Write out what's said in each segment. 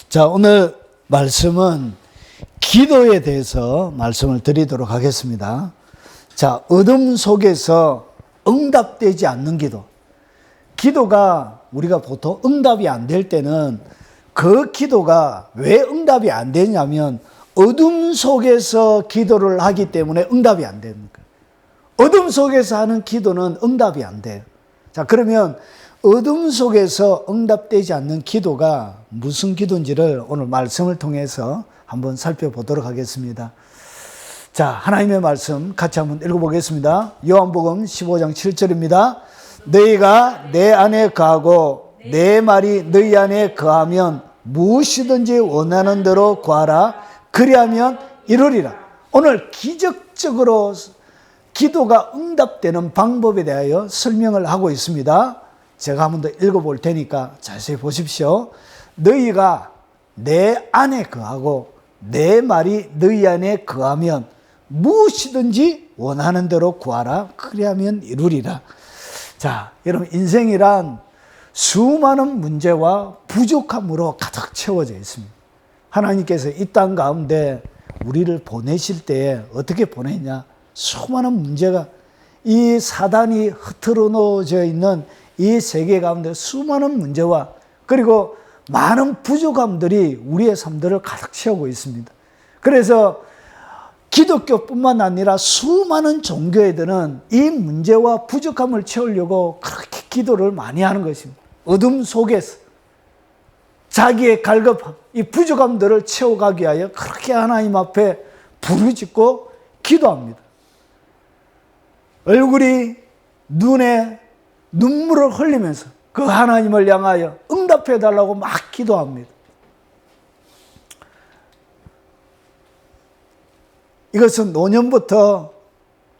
자, 오늘 말씀은 기도에 대해서 말씀을 드리도록 하겠습니다. 자, 어둠 속에서 응답되지 않는 기도. 기도가 우리가 보통 응답이 안 될 때는 그 기도가 왜 응답이 안 되냐면 어둠 속에서 기도를 하기 때문에 응답이 안 됩니다. 어둠 속에서 하는 기도는 응답이 안 돼요. 자, 그러면 어둠 속에서 응답되지 않는 기도가 무슨 기도인지를 오늘 말씀을 통해서 한번 살펴보도록 하겠습니다. 자, 하나님의 말씀 같이 한번 읽어보겠습니다. 요한복음 15장 7절입니다. 너희가 내 안에 거하고 내 말이 너희 안에 거하면 무엇이든지 원하는 대로 구하라. 그리하면 이루리라. 오늘 기적적으로 기도가 응답되는 방법에 대하여 설명을 하고 있습니다. 제가 한번 더 읽어볼 테니까 자세히 보십시오. 너희가 내 안에 거하고 내 말이 너희 안에 거하면 무엇이든지 원하는 대로 구하라. 그리하면 이루리라. 자, 여러분, 인생이란 수많은 문제와 부족함으로 가득 채워져 있습니다. 하나님께서 이 땅 가운데 우리를 보내실 때에 어떻게 보냈냐? 수많은 문제가, 이 사단이 흐트러 놓여져 있는 이 세계 가운데 수많은 문제와 그리고 많은 부족함들이 우리의 삶들을 가득 채우고 있습니다. 그래서 기독교뿐만 아니라 수많은 종교애들은 이 문제와 부족함을 채우려고 그렇게 기도를 많이 하는 것입니다. 어둠 속에서 자기의 갈급함, 이 부족함들을 채워가기 위하여 그렇게 하나님 앞에 부르짖고 기도합니다. 얼굴이 눈에 눈물을 흘리면서 그 하나님을 향하여 응답해 달라고 막 기도합니다. 이것은 노년부터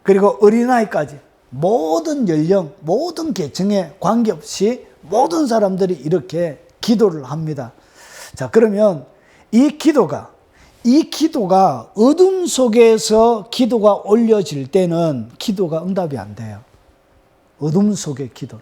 그리고 어린아이까지 모든 연령, 모든 계층에 관계없이 모든 사람들이 이렇게 기도를 합니다. 자, 그러면 이 기도가 어둠 속에서 기도가 올려질 때는 기도가 응답이 안 돼요. 어둠 속의 기도.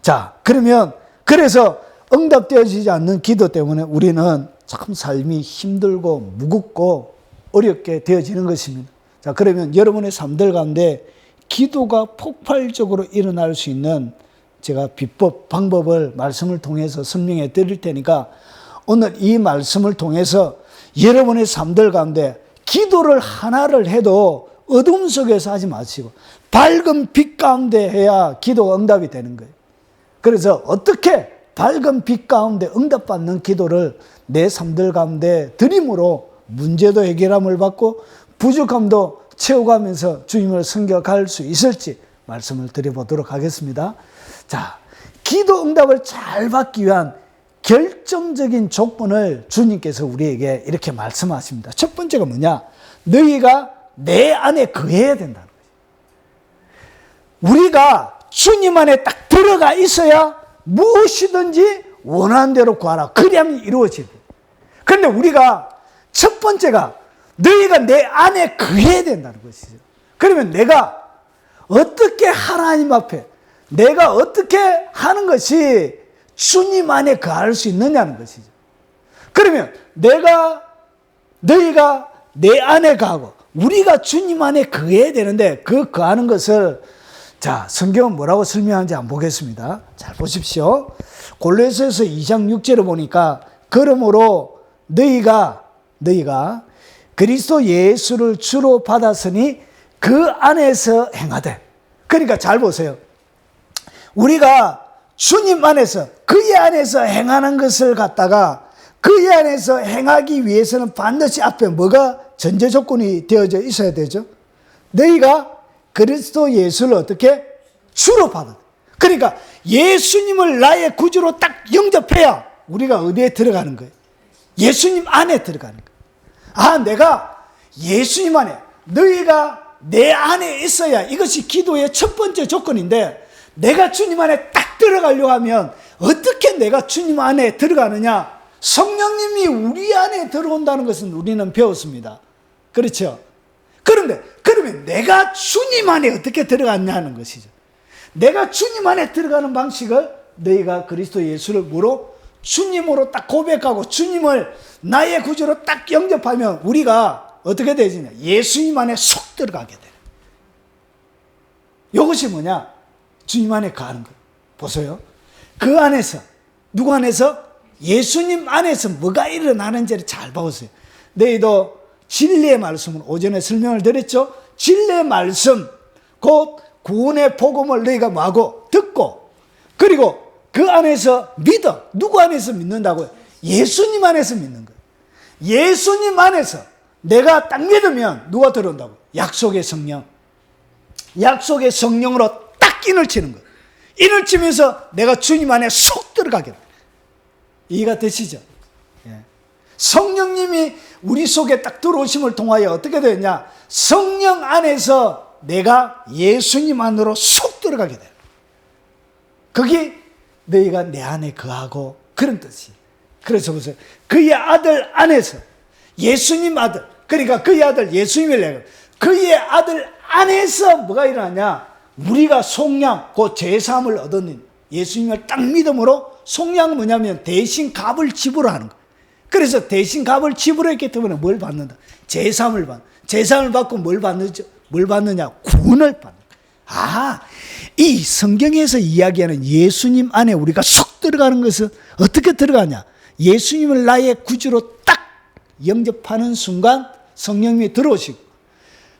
자, 그러면 그래서 응답되어지지 않는 기도 때문에 우리는 참 삶이 힘들고 무겁고 어렵게 되어지는 것입니다. 자, 그러면 여러분의 삶들 가운데 기도가 폭발적으로 일어날 수 있는 제가 비법, 방법을 말씀을 통해서 설명해 드릴 테니까 오늘 이 말씀을 통해서 여러분의 삶들 가운데 기도를 하나를 해도 어둠 속에서 하지 마시고 밝은 빛 가운데 해야 기도가 응답이 되는 거예요. 그래서 어떻게 밝은 빛 가운데 응답받는 기도를 내 삶들 가운데 드림으로 문제도 해결함을 받고 부족함도 채워가면서 주님을 섬겨갈 수 있을지 말씀을 드려보도록 하겠습니다. 자, 기도 응답을 잘 받기 위한 결정적인 조건을 주님께서 우리에게 이렇게 말씀하십니다. 첫 번째가 뭐냐? 너희가 내 안에 거해야 된다는 거예요. 우리가 주님 안에 딱 들어가 있어야 무엇이든지 원하는 대로 구하라. 그리하면 이루어지고. 그런데 우리가 첫 번째가 너희가 내 안에 거해야 된다는 것이죠. 그러면 내가 어떻게 하나님 앞에 내가 어떻게 하는 것이 주님 안에 거할 수 있느냐는 것이죠. 그러면 너희가 내 안에 거하고 우리가 주님 안에 거해야 되는데 그 거하는 것을 자, 성경은 뭐라고 설명하는지 한번 보겠습니다. 잘 보십시오. 골로새서 2장 6절에 보니까 그러므로 너희가 그리스도 예수를 주로 받았으니 그 안에서 행하되. 그러니까 잘 보세요. 우리가 주님 안에서 그의 안에서 행하는 것을 갖다가 그의 안에서 행하기 위해서는 반드시 앞에 뭐가 전제 조건이 되어져 있어야 되죠. 너희가 그리스도 예수를 어떻게? 주로 받아. 그러니까 예수님을 나의 구주로 딱 영접해야 우리가 어디에 들어가는 거예요? 예수님 안에 들어가는 거예요. 아, 내가 예수님 안에, 너희가 내 안에 있어야 이것이 기도의 첫 번째 조건인데 내가 주님 안에 딱 들어가려고 하면 어떻게 내가 주님 안에 들어가느냐? 성령님이 우리 안에 들어온다는 것은 우리는 배웠습니다. 그렇죠? 그런데 그러면 내가 주님 안에 어떻게 들어갔냐는 것이죠. 내가 주님 안에 들어가는 방식을 너희가 그리스도 예수를 뭐로? 주님으로 딱 고백하고 주님을 나의 구주로 딱 영접하면 우리가 어떻게 되지냐? 예수님 안에 속 들어가게 돼. 이것이 뭐냐? 주님 안에 가는 거예요. 보세요. 그 안에서, 누구 안에서? 예수님 안에서 뭐가 일어나는지를 잘 보세요. 너희도 진리의 말씀은 오전에 설명을 드렸죠? 진리의 말씀, 곧 구원의 복음을 너희가 뭐하고? 듣고, 그리고 그 안에서 믿어. 누구 안에서 믿는다고요? 예수님 안에서 믿는 거예요. 예수님 안에서 내가 딱 믿으면 누가 들어온다고? 약속의 성령. 약속의 성령으로 딱 인을 치는 거예요. 인을 치면서 내가 주님 안에 쏙 들어가게 돼요. 이해가 되시죠? 예. 성령님이 우리 속에 딱 들어오심을 통하여 어떻게 되느냐? 성령 안에서 내가 예수님 안으로 쏙 들어가게 돼요. 그게 너희가 내 안에 거하고 그런 뜻이에요. 그래서 보세요. 그의 아들 안에서 예수님 아들, 그러니까 그의 아들 예수님을 내가 그의 아들 안에서 뭐가 일어나냐? 우리가 속량, 그 제사함을 얻었는 예수님을 딱 믿음으로 속량은 뭐냐면 대신 값을 지불하는 거예요. 그래서 대신 값을 지불했기 때문에 뭘 받는다? 제사함을 받는. 제사함을 받고 뭘 받느냐? 구원을 받는 거예요. 아, 이 성경에서 이야기하는 예수님 안에 우리가 쏙 들어가는 것은 어떻게 들어가냐? 예수님을 나의 구주로 딱 영접하는 순간 성령님이 들어오시고,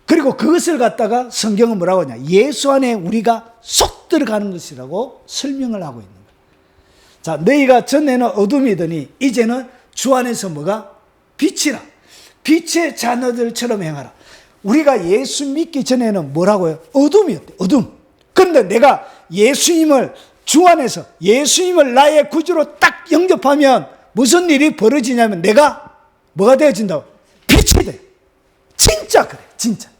그리고 그것을 갖다가 성경은 뭐라고 하냐? 예수 안에 우리가 쏙 들어가는 것이라고 설명을 하고 있는 거예요. 자, 너희가 전에는 어둠이더니 이제는 주 안에서 뭐가? 빛이라. 빛의 자녀들처럼 행하라. 우리가 예수 믿기 전에는 뭐라고요? 어둠이었대. 어둠. 그런데 내가 예수님을 주 안에서 예수님을 나의 구주로 딱 영접하면 무슨 일이 벌어지냐면 내가 뭐가 되어진다고? 빛이 돼. 진짜 그래. 진짜.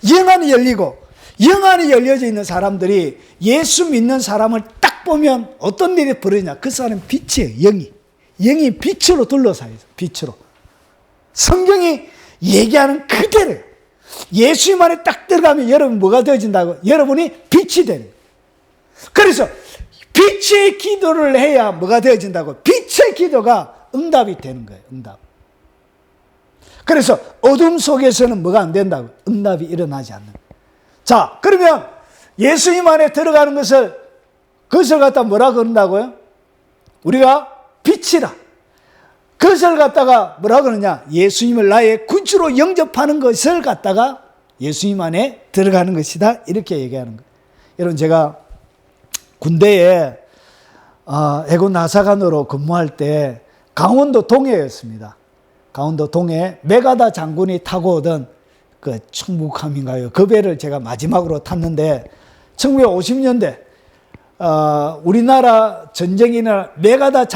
영안이 열리고, 영안이 열려져 있는 사람들이 예수 믿는 사람을 딱 보면 어떤 일이 벌어지냐? 그 사람은 빛이에요. 영이 빛으로 둘러싸여 있어요. 빛으로. 성경이 얘기하는 그대로 예수님 안에 딱 들어가면 여러분 뭐가 되어진다고? 여러분이 빛이 되는 거예요. 그래서 빛의 기도를 해야 뭐가 되어진다고? 빛의 기도가 응답이 되는 거예요. 응답. 그래서 어둠 속에서는 뭐가 안 된다고? 응답이 일어나지 않는 거예요. 자, 그러면 예수님 안에 들어가는 그것을 갖다 뭐라 그런다고요? 우리가 빛이라. 그것을 갖다가 뭐라 그러냐? 예수님을 나의 구주로 영접하는 것을 갖다가 예수님 안에 들어가는 것이다. 이렇게 얘기하는 거예요. 여러분, 제가 군대에 해군 나사관으로 근무할 때 강원도 동해였습니다. 강원도 동해 메가다 장군이 타고 오던 그 충북함인가요? 그 배를 제가 마지막으로 탔는데 1950년대 우리나라 전쟁이나 메가드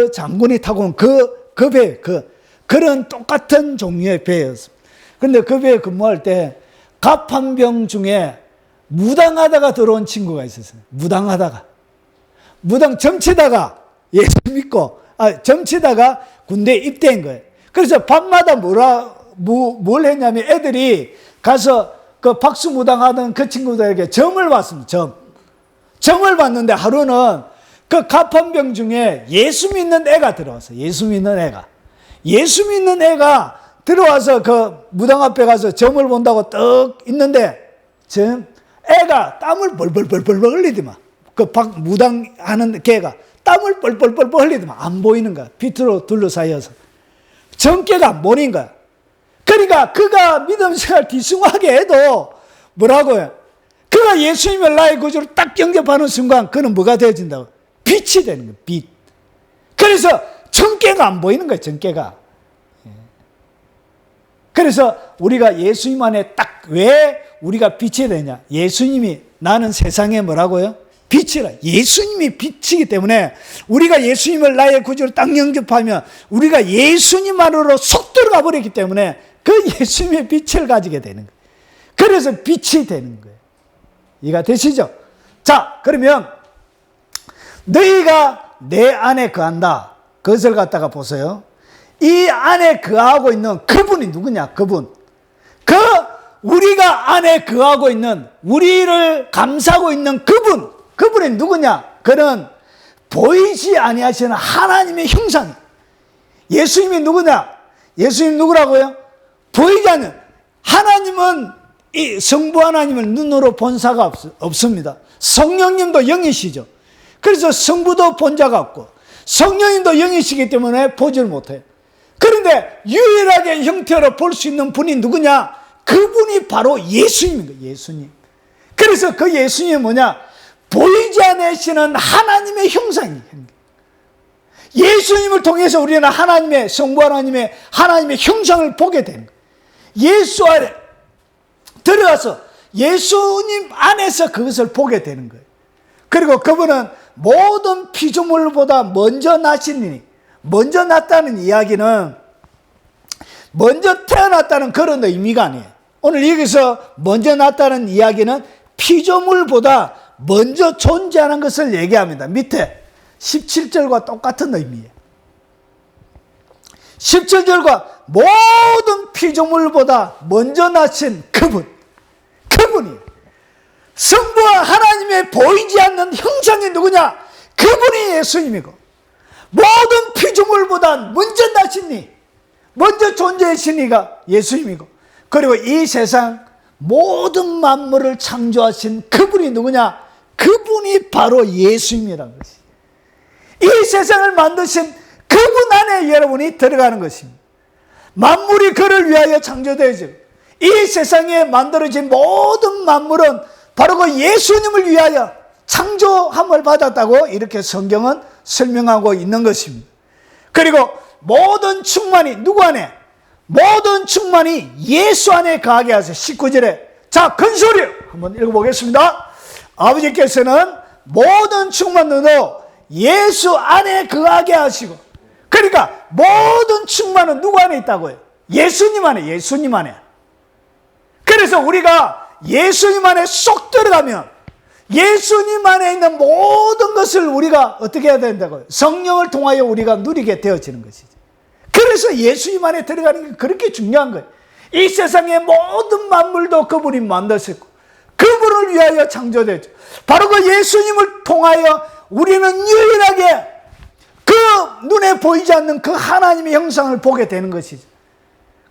장군이 타고 온 그 배, 그런 똑같은 종류의 배였습니다. 그런데 그 배에 근무할 때 갑판병 중에 무당하다가 들어온 친구가 있었어요. 무당 점치다가 예수 믿고 점치다가 군대에 입대한 거예요. 그래서 밤마다 뭘 했냐면 애들이 가서 그 박수무당하던 그 친구들에게 점을 봤습니다. 점을 봤는데 하루는 그 갑판병 중에 예수 믿는 애가 들어왔어요. 예수 믿는 애가 들어와서 그 무당 앞에 가서 점을 본다고 떡 있는데 애가 땀을 벌벌벌벌 흘리더만. 그 무당 하는 걔가 땀을 뻘뻘뻘 흘리더만. 안 보이는 거야. 빛으로 둘러싸여서. 점괘가 안 보이는 거야. 그러니까 그가 믿음 생활 뒤숭하게 해도 뭐라고요? 그가 예수님을 나의 구주로 딱 영접하는 순간 그는 뭐가 되어진다고? 빛이 되는 거예요. 빛. 그래서 점괘가 안 보이는 거예요. 점괘가. 그래서 우리가 예수님 안에 딱 왜 우리가 빛이 되냐? 예수님이 나는 세상에 뭐라고요? 빛이라. 예수님이 빛이기 때문에 우리가 예수님을 나의 구주로 딱 영접하면 우리가 예수님 안으로 쏙 들어가 버렸기 때문에 그 예수님의 빛을 가지게 되는 거예요. 그래서 빛이 되는 거예요. 이해가 되시죠? 자, 그러면 너희가 내 안에 거한다. 그것을 갖다가 보세요. 이 안에 거하고 있는 그분이 누구냐? 우리가 안에 거하고 있는, 우리를 감싸고 있는 그분이 누구냐? 그는 보이지 아니하시는 하나님의 형상. 예수님이 누구냐? 예수님 누구라고요? 보이지 않는 하나님은, 이 성부 하나님을 눈으로 본 자가 없습니다. 성령님도 영이시죠. 그래서 성부도 본 자가 없고 성령님도 영이시기 때문에 보지를 못해요. 그런데 유일하게 형태로 볼 수 있는 분이 누구냐? 그분이 바로 예수님입니다. 예수님. 그래서 그 예수님이 뭐냐? 보이지 않으시는 하나님의 형상입니다. 예수님을 통해서 우리는 하나님의, 성부 하나님의 형상을 보게 되는 거예요. 예수 안에 들어가서 예수님 안에서 그것을 보게 되는 거예요. 그리고 그분은 모든 피조물보다 먼저 나시니, 먼저 났다는 이야기는 먼저 태어났다는 그런 의미가 아니에요. 오늘 여기서 먼저 났다는 이야기는 피조물보다 먼저 존재하는 것을 얘기합니다. 밑에 17절과 똑같은 의미예요. 17절과 모든 피조물보다 먼저 나신 그분이 성부와 하나님의 보이지 않는 형상이 누구냐? 그분이 예수님이고, 모든 피조물보다 먼저 나시니, 먼저 존재하신 이가 예수님이고, 그리고 이 세상 모든 만물을 창조하신 그분이 누구냐? 그분이 바로 예수님이라는 것이. 이 세상을 만드신 그분 안에 여러분이 들어가는 것입니다. 만물이 그를 위하여 창조되어지고, 이 세상에 만들어진 모든 만물은 바로 그 예수님을 위하여 창조함을 받았다고 이렇게 성경은 설명하고 있는 것입니다. 그리고 모든 충만이 누구 안에? 모든 충만이 예수 안에 거하게 하세요. 19절에 자, 큰 소리로 한번 읽어보겠습니다. 아버지께서는 모든 충만으로 예수 안에 거하게 하시고, 그러니까 모든 충만은 누구 안에 있다고요? 예수님 안에. 그래서 우리가 예수님 안에 쏙 들어가면 예수님 안에 있는 모든 것을 우리가 어떻게 해야 된다고요? 성령을 통하여 우리가 누리게 되어지는 것이죠. 그래서 예수님 안에 들어가는 게 그렇게 중요한 거예요. 이 세상의 모든 만물도 그분이 만드셨고 그분을 위하여 창조되죠. 바로 그 예수님을 통하여 우리는 유일하게 그 눈에 보이지 않는 그 하나님의 형상을 보게 되는 것이죠.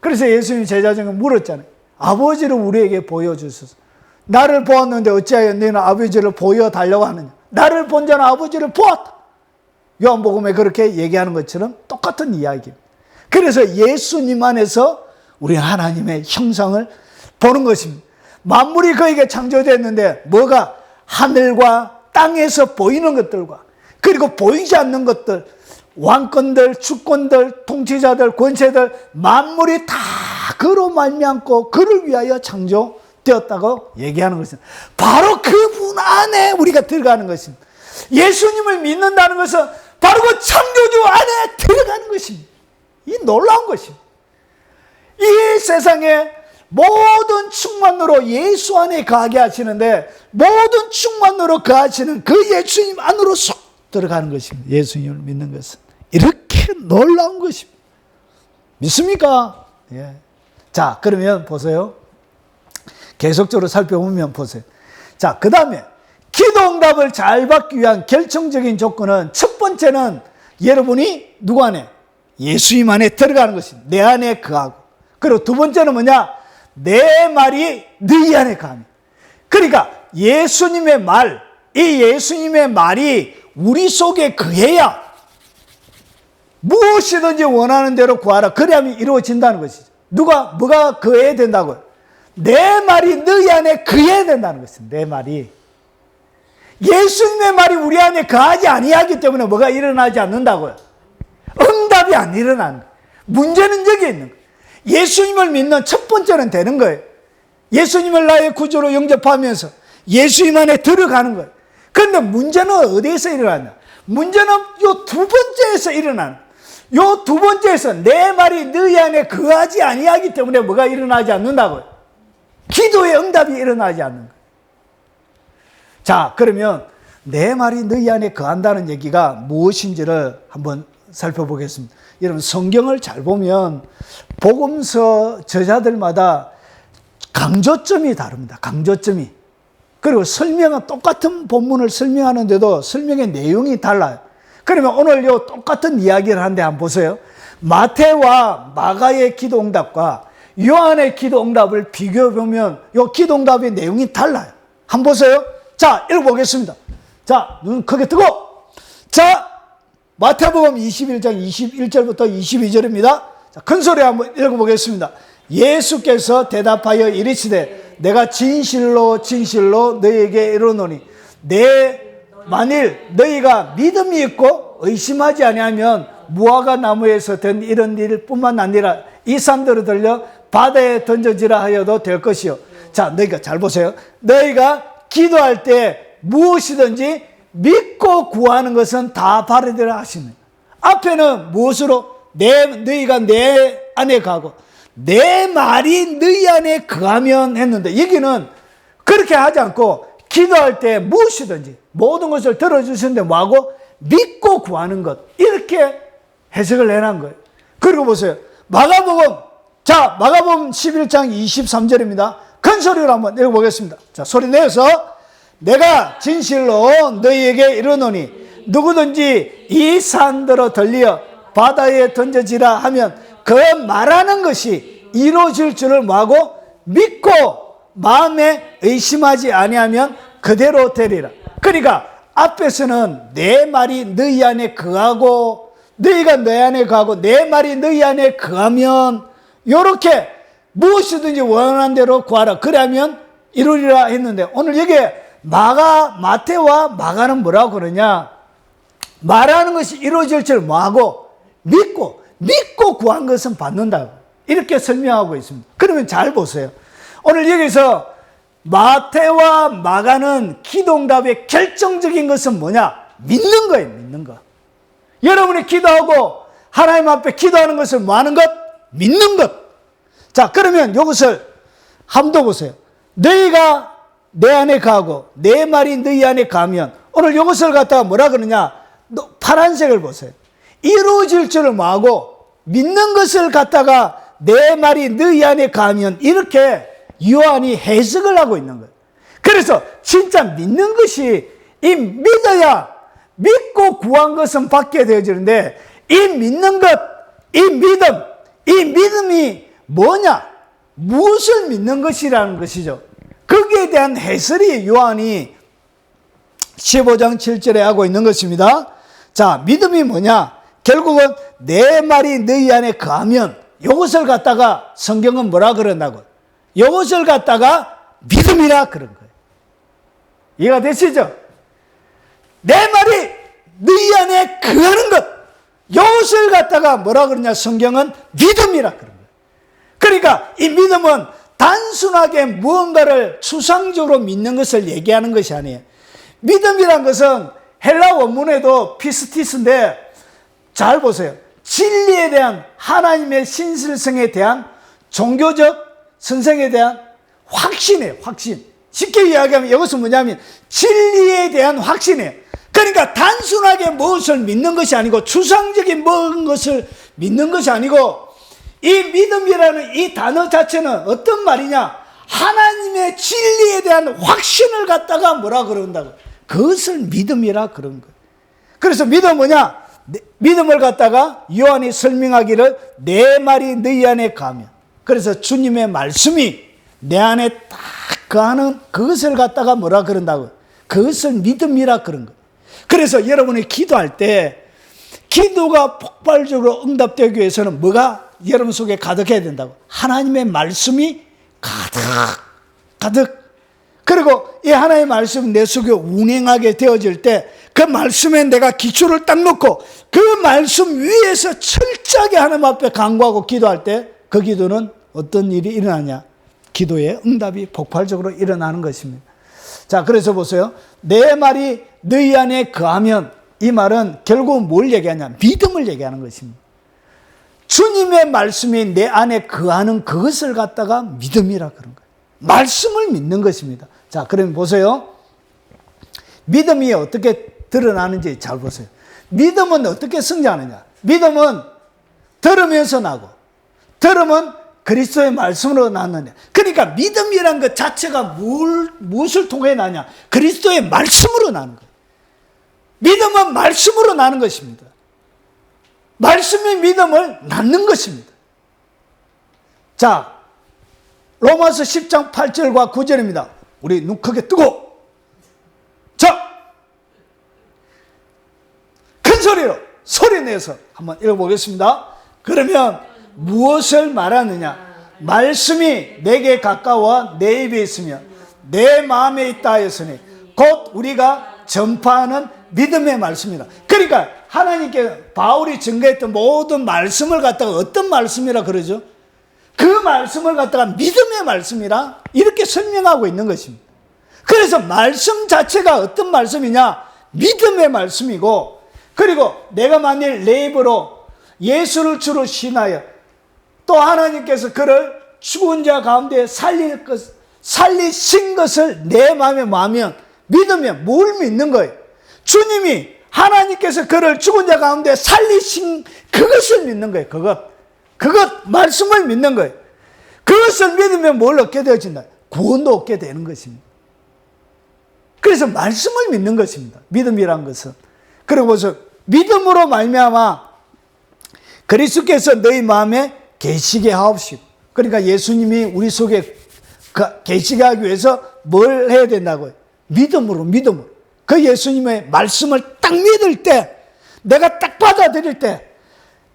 그래서 예수님이 제자들에게 물었잖아요. 아버지를 우리에게 보여주소서. 나를 보았는데 어찌하여 너희는 아버지를 보여달라고 하느냐. 나를 본 자는 아버지를 보았다. 요한복음에 그렇게 얘기하는 것처럼 똑같은 이야기입니다. 그래서 예수님 안에서 우리 하나님의 형상을 보는 것입니다. 만물이 그에게 창조됐는데 뭐가? 하늘과 땅에서 보이는 것들과 그리고 보이지 않는 것들, 왕권들, 주권들, 통치자들, 권세들, 만물이 다 그로 말미암고 그를 위하여 창조되었다고 얘기하는 것입니다. 바로 그분 안에 우리가 들어가는 것입니다. 예수님을 믿는다는 것은 바로 그 창조주 안에 들어가는 것입니다. 이 놀라운 것입니다. 이 세상에 모든 충만으로 예수 안에 거하게 하시는데 모든 충만으로 거하시는 그 예수님 안으로 쏙 들어가는 것입니다. 예수님을 믿는 것은 이렇게 놀라운 것입니다. 믿습니까? 예. 자, 그러면 보세요. 계속적으로 살펴보면 보세요. 자, 그 다음에 기도 응답을 잘 받기 위한 결정적인 조건은 첫 번째는 여러분이 누구 안에? 예수님 안에 들어가는 것입니다. 내 안에 거하고. 그리고 두 번째는 뭐냐? 내 말이 너희 안에 거합니다. 그러니까 예수님의 말, 이 예수님의 말이 우리 속에 거해야 무엇이든지 원하는 대로 구하라. 그래야만 이루어진다는 것이죠. 뭐가 거해야 된다고요? 내 말이 너희 안에 거해야 된다는 것입니다. 내 말이. 예수님의 말이 우리 안에 거하지 아니하기 때문에 뭐가 일어나지 않는다고요? 응답이 안 일어나는 거예요. 문제는 여기에 있는 거예요. 예수님을 믿는 첫 번째는 되는 거예요. 예수님을 나의 구주로 영접하면서 예수님 안에 들어가는 거예요. 그런데 문제는 어디에서 일어나냐? 문제는 요 두 번째에서 일어나는 거예요. 요 두 번째에서 내 말이 너희 안에 거하지 아니하기 때문에 뭐가 일어나지 않는다고요? 기도의 응답이 일어나지 않는 거예요. 자, 그러면 내 말이 너희 안에 거한다는 얘기가 무엇인지를 한번 살펴보겠습니다. 여러분, 성경을 잘 보면 복음서 저자들마다 강조점이 다릅니다. 강조점이. 그리고 설명은 똑같은 본문을 설명하는데도 설명의 내용이 달라요. 그러면 오늘 요 똑같은 이야기를 하는데 한번 보세요. 마태와 마가의 기도 응답과 요한의 기도 응답을 비교해 보면 요 기도 응답의 내용이 달라요. 한번 보세요. 자, 읽어보겠습니다. 자, 눈 크게 뜨고. 자, 마태복음 21장 21절부터 22절입니다. 자, 큰 소리 한번 읽어보겠습니다. 예수께서 대답하여 이르시되 내가 진실로 진실로 너희에게 이르노니 만일 너희가 믿음이 있고 의심하지 아니하면 무화과 나무에서 된 이런 일뿐만 아니라 이 산들을 들려 바다에 던져지라 하여도 될 것이요. 자, 너희가 잘 보세요. 너희가 기도할 때 무엇이든지 믿고 구하는 것은 다 바르리라 하시는. 앞에는 무엇으로? 너희가 내 안에 가고 내 말이 너희 안에 거하면 했는데, 여기는 그렇게 하지 않고 기도할 때 무엇이든지 모든 것을 들어주시는데 뭐하고? 믿고 구하는 것, 이렇게 해석을 해놓은 거예요. 그리고 보세요. 마가복음 11장 23절입니다. 큰 소리로 한번 읽어보겠습니다. 자, 소리 내서 내가 진실로 너희에게 이르노니 누구든지 이 산들어 들리어 바다에 던져지라 하면 그 말하는 것이 이루어질 줄을 뭐하고? 믿고 마음에 의심하지 아니하면 그대로 되리라. 그러니까 앞에서는 내 말이 너희 안에 거하고 너희가 내 안에 거하고 내 말이 너희 안에 거하면 요렇게 무엇이든지 원하는 대로 구하라. 그러면 이루리라 했는데, 오늘 여기에 마태와 마가는 뭐라고 그러냐? 말하는 것이 이루어질 줄 뭐하고? 믿고 구한 것은 받는다고 이렇게 설명하고 있습니다. 그러면 잘 보세요. 오늘 여기서 마태와 마가는 기도응답의 결정적인 것은 뭐냐? 믿는 거예요. 믿는 거. 여러분이 기도하고 하나님 앞에 기도하는 것을 뭐 하는 것? 믿는 것. 자, 그러면 이것을 한번 보세요. 너희가 내 안에 가고 내 말이 너희 안에 가면, 오늘 이것을 갖다가 뭐라 그러냐? 파란색을 보세요. 이루어질 줄을 뭐하고? 믿는 것을 갖다가 내 말이 너희 안에 가면, 이렇게 요한이 해석을 하고 있는 거예요. 그래서 진짜 믿는 것이, 이 믿어야 믿고 구한 것은 받게 되어지는데, 이 믿는 것, 이 믿음이 뭐냐? 무엇을 믿는 것이라는 것이죠. 거기에 대한 해설이 요한이 15장 7절에 하고 있는 것입니다. 자, 믿음이 뭐냐? 결국은 내 말이 너희 안에 거하면, 이것을 갖다가 성경은 뭐라 그런다고? 이것을 갖다가 믿음이라 그런 거예요. 이해가 되시죠? 내 말이 너희 안에 거하는 것, 이것을 갖다가 뭐라 그러냐? 성경은 믿음이라 그런 거예요. 그러니까 이 믿음은 단순하게 무언가를 추상적으로 믿는 것을 얘기하는 것이 아니에요. 믿음이란 것은 헬라 원문에도 피스티스인데, 잘 보세요. 진리에 대한, 하나님의 신실성에 대한, 종교적 선생에 대한 확신이에요. 확신. 쉽게 이야기하면 이것은 뭐냐면 진리에 대한 확신이에요. 그러니까 단순하게 무엇을 믿는 것이 아니고, 추상적인 무슨 것을 믿는 것이 아니고, 이 믿음이라는 이 단어 자체는 어떤 말이냐? 하나님의 진리에 대한 확신을 갖다가 뭐라 그런다고? 그것을 믿음이라 그런 거예요. 그래서 믿음은 뭐냐? 믿음을 갖다가 요한이 설명하기를 내 말이 너희 안에 가면, 그래서 주님의 말씀이 내 안에 딱 거하는 그것을 갖다가 뭐라 그런다고? 그것을 믿음이라 그런 거예요. 그래서 여러분이 기도할 때 기도가 폭발적으로 응답되기 위해서는 뭐가 여러분 속에 가득해야 된다고? 하나님의 말씀이 가득. 그리고 이 하나님의 말씀이 내 속에 운행하게 되어질 때, 그 말씀에 내가 기초를 딱 놓고 그 말씀 위에서 철저하게 하나님 앞에 간구하고 기도할 때, 그 기도는 어떤 일이 일어나냐? 기도의 응답이 폭발적으로 일어나는 것입니다. 자, 그래서 보세요. 내 말이 너희 안에 거하면, 이 말은 결국은 뭘 얘기하냐? 믿음을 얘기하는 것입니다. 주님의 말씀이 내 안에 거하는 그것을 갖다가 믿음이라 그런 거예요. 말씀을 믿는 것입니다. 자, 그러면 보세요. 믿음이 어떻게 드러나는지 잘 보세요. 믿음은 어떻게 성장하느냐? 믿음은 들으면서 나고, 들으면 그리스도의 말씀으로 나느냐. 그러니까 믿음이란 것 자체가 무엇을 통해 나냐? 그리스도의 말씀으로 나는 거예요. 믿음은 말씀으로 나는 것입니다. 말씀이 믿음을 낳는 것입니다. 자, 로마서 10장 8절과 9절입니다. 우리 눈 크게 뜨고, 자, 큰 소리로 소리내서 한번 읽어보겠습니다. 그러면 무엇을 말하느냐? 말씀이 내게 가까워 내 입에 있으며 내 마음에 있다 하였으니 곧 우리가 전파하는 믿음의 말씀이다. 그러니까 하나님께 바울이 증거했던 모든 말씀을 갖다가 어떤 말씀이라 그러죠? 그 말씀을 갖다가 믿음의 말씀이라 이렇게 설명하고 있는 것입니다. 그래서 말씀 자체가 어떤 말씀이냐? 믿음의 말씀이고, 그리고 내가 만일 내 입으로 예수를 주로 신하여 또 하나님께서 그를 죽은 자 가운데 살리신 것을 내 마음에 마으면, 믿으면 뭘 믿는 거예요? 주님이 하나님께서 그를 죽은 자 가운데 살리신 그것을 믿는 거예요. 그것 말씀을 믿는 거예요. 그것을 믿으면 뭘 얻게 되어진다? 구원도 얻게 되는 것입니다. 그래서 말씀을 믿는 것입니다. 믿음이란 것은. 그리고 벌써 믿음으로 말미암아 그리스도께서 너희 마음에 계시게 하옵시고, 그러니까 예수님이 우리 속에 계시게 하기 위해서 뭘 해야 된다고요? 믿음으로. 그 예수님의 말씀을 딱 믿을 때, 내가 딱 받아들일 때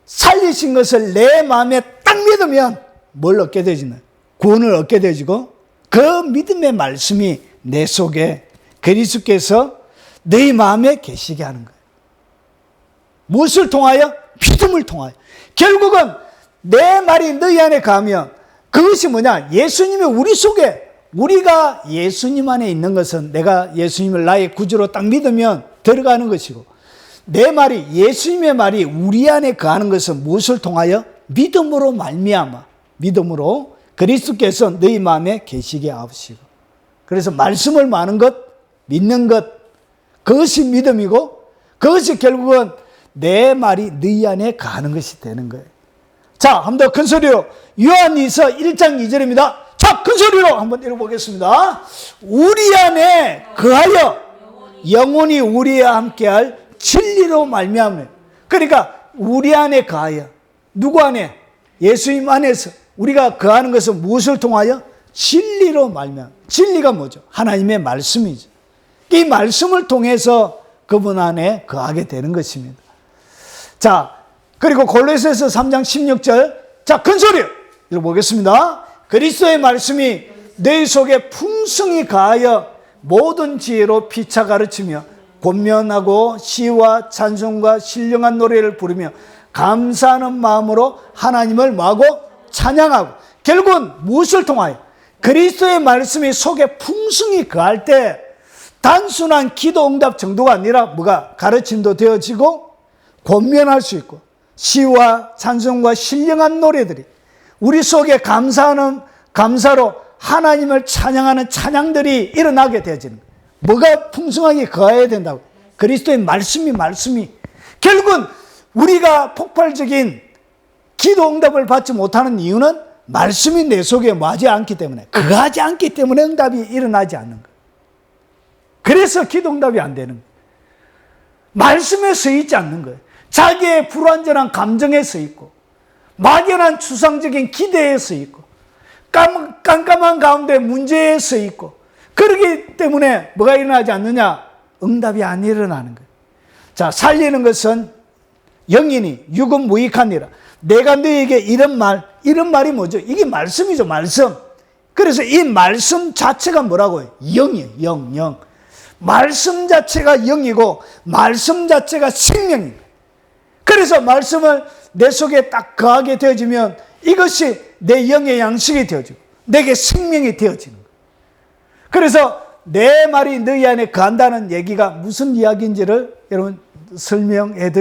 살리신 것을 내 마음에 딱 믿으면 뭘 얻게 되지나요? 구원을 얻게 되지고, 그 믿음의 말씀이 내 속에 그리스도께서 너희 마음에 계시게 하는 거예요. 무엇을 통하여? 믿음을 통하여. 결국은 내 말이 너희 안에 가면 그것이 뭐냐? 예수님이 우리 속에, 우리가 예수님 안에 있는 것은 내가 예수님을 나의 구주로 딱 믿으면 들어가는 것이고, 내 말이, 예수님의 말이 우리 안에 거하는 것은 무엇을 통하여? 믿음으로 말미암아. 믿음으로 그리스도께서 너희 마음에 계시게 하옵시고. 그래서 말씀을 많은 것, 믿는 것, 그것이 믿음이고, 그것이 결국은 내 말이 너희 안에 거하는 것이 되는 거예요. 자, 한 번 더 큰 소리로 요한일서 1장 2절입니다. 자, 큰 소리로 한번 읽어보겠습니다. 우리 안에 거하여 영원히 우리와 함께할 진리로 말미암아. 그러니까 우리 안에 거하여, 누구 안에? 예수님 안에서 우리가 거하는 것은 무엇을 통하여? 진리로 말미암아. 진리가 뭐죠? 하나님의 말씀이죠. 이 말씀을 통해서 그분 안에 거하게 되는 것입니다. 자, 그리고 골로새서 3장 16절, 자, 큰 소리로 읽어보겠습니다. 그리스도의 말씀이 너희 속에 풍성히 가하여 모든 지혜로 피차 가르치며 권면하고 시와 찬송과 신령한 노래를 부르며 감사하는 마음으로 하나님을 뭐하고? 찬양하고. 결국은 무엇을 통하여? 그리스도의 말씀이 속에 풍성히 거할 때 단순한 기도 응답 정도가 아니라 뭐가? 가르침도 되어지고 권면할 수 있고 시와 찬송과 신령한 노래들이 우리 속에 감사로 하나님을 찬양하는 찬양들이 일어나게 되어지는 거예요. 뭐가 풍성하게 거해야 된다고? 그리스도의 말씀이 결국은 우리가 폭발적인 기도 응답을 받지 못하는 이유는 말씀이 내 속에 뭐하지 않기 때문에, 거하지 않기 때문에 응답이 일어나지 않는 거예요. 그래서 기도 응답이 안 되는 거예요. 말씀에 서 있지 않는 거예요. 자기의 불완전한 감정에 서 있고 막연한 추상적인 기대에 서 있고 깜깜한 가운데 문제에 서 있고, 그러기 때문에 뭐가 일어나지 않느냐? 응답이 안 일어나는 거예요. 자, 살리는 것은 영이니 육은 무익하니라. 내가 너에게 이런 말이 뭐죠? 이게 말씀이죠, 말씀. 그래서 이 말씀 자체가 뭐라고요? 영이에요, 영. 말씀 자체가 영이고 말씀 자체가 생명입니다. 그래서 말씀을 내 속에 딱 거하게 되어지면 이것이 내 영의 양식이 되어지고 내게 생명이 되어지는 거예요. 그래서 내 말이 너희 안에 거한다는 얘기가 무슨 이야기인지를 여러분 설명해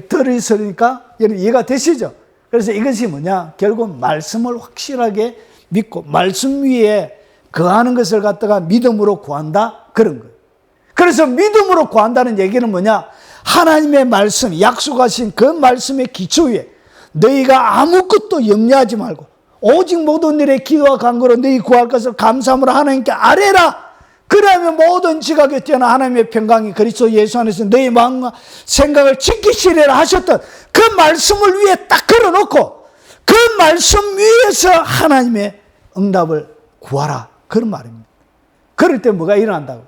들으시니까 여러분 이해가 되시죠? 그래서 이것이 뭐냐? 결국 말씀을 확실하게 믿고 말씀 위에 거하는 것을 갖다가 믿음으로 구한다, 그런 거예요. 그래서 믿음으로 구한다는 얘기는 뭐냐? 하나님의 말씀, 약속하신 그 말씀의 기초 위에 너희가 아무것도 염려하지 말고 오직 모든 일에 기도와 간구로 너희 구할 것을 감사함으로 하나님께 아뢰라. 그러면 모든 지각에 뛰어난 하나님의 평강이 그리스도 예수 안에서 너희 마음과 생각을 지키시리라 하셨던 그 말씀을 위에 딱 걸어놓고 그 말씀 위에서 하나님의 응답을 구하라. 그런 말입니다. 그럴 때 뭐가 일어난다고?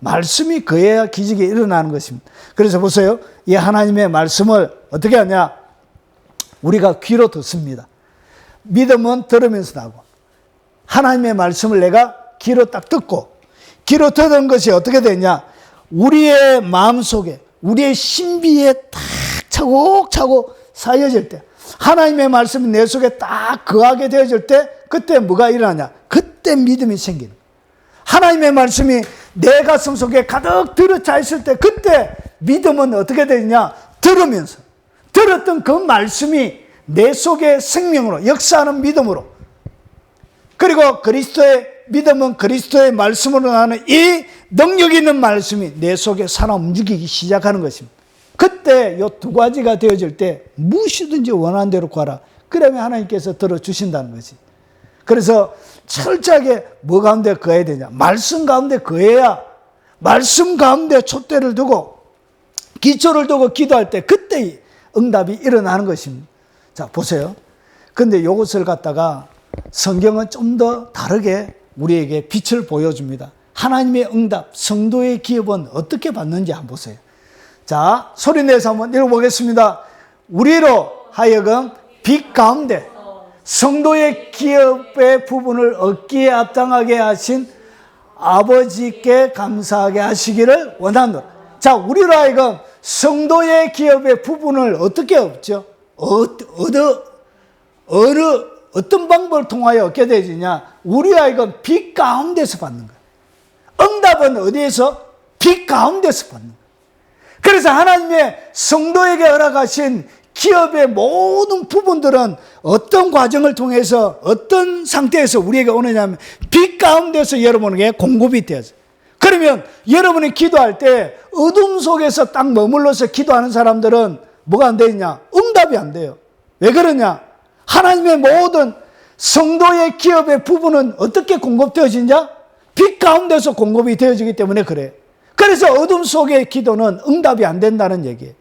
말씀이 그해야 기적이 일어나는 것입니다. 그래서 보세요. 이 하나님의 말씀을 어떻게 하냐? 우리가 귀로 듣습니다. 믿음은 들으면서 나고, 하나님의 말씀을 내가 귀로 딱 듣고, 귀로 듣은 것이 어떻게 되냐? 우리의 마음속에, 우리의 신비에 딱 차곡차곡 쌓여질 때, 하나님의 말씀이 내 속에 딱 거하게 되어질 때, 그때 뭐가 일어나냐? 그때 믿음이 생기는 거예요. 하나님의 말씀이 내 가슴 속에 가득 들어차 있을 때, 그때 믿음은 어떻게 되느냐? 들으면서 들었던 그 말씀이 내 속에 생명으로 역사하는 믿음으로, 그리고 그리스도의 믿음은 그리스도의 말씀으로 나는 이 능력 있는 말씀이 내 속에 살아 움직이기 시작하는 것입니다. 그때 이 두 가지가 되어질 때 무엇이든지 원하는 대로 구하라. 그러면 하나님께서 들어주신다는 거지. 그래서 철저하게 뭐 가운데 거해야 되냐? 말씀 가운데 거해야, 말씀 가운데 촛대를 두고 기초를 두고 기도할 때 그때 응답이 일어나는 것입니다. 자, 보세요. 근데 이것을 갖다가 성경은 좀 더 다르게 우리에게 빛을 보여줍니다. 하나님의 응답, 성도의 기업은 어떻게 받는지 한번 보세요. 자, 소리내서 한번 읽어보겠습니다. 우리로 하여금 빛 가운데 성도의 기업의 부분을 얻기에 합당하게 하신 아버지께 감사하게 하시기를 원하노라. 자, 우리로 하여금 성도의 기업의 부분을 어떻게 얻죠? 어떤 방법을 통하여 얻게 되느냐? 우리로 하여금 빛 가운데서 받는 거예요. 응답은 어디에서? 빛 가운데서 받는 거예요. 그래서 하나님의 성도에게 허락하신 기업의 모든 부분들은 어떤 과정을 통해서 어떤 상태에서 우리에게 오느냐면 빛 가운데서 여러분에게 공급이 되어져요. 그러면 여러분이 기도할 때 어둠 속에서 딱 머물러서 기도하는 사람들은 뭐가 안 되느냐? 응답이 안 돼요. 왜 그러냐? 하나님의 모든 성도의 기업의 부분은 어떻게 공급되어지냐? 빛 가운데서 공급이 되어지기 때문에 그래요. 그래서 어둠 속의 기도는 응답이 안 된다는 얘기예요.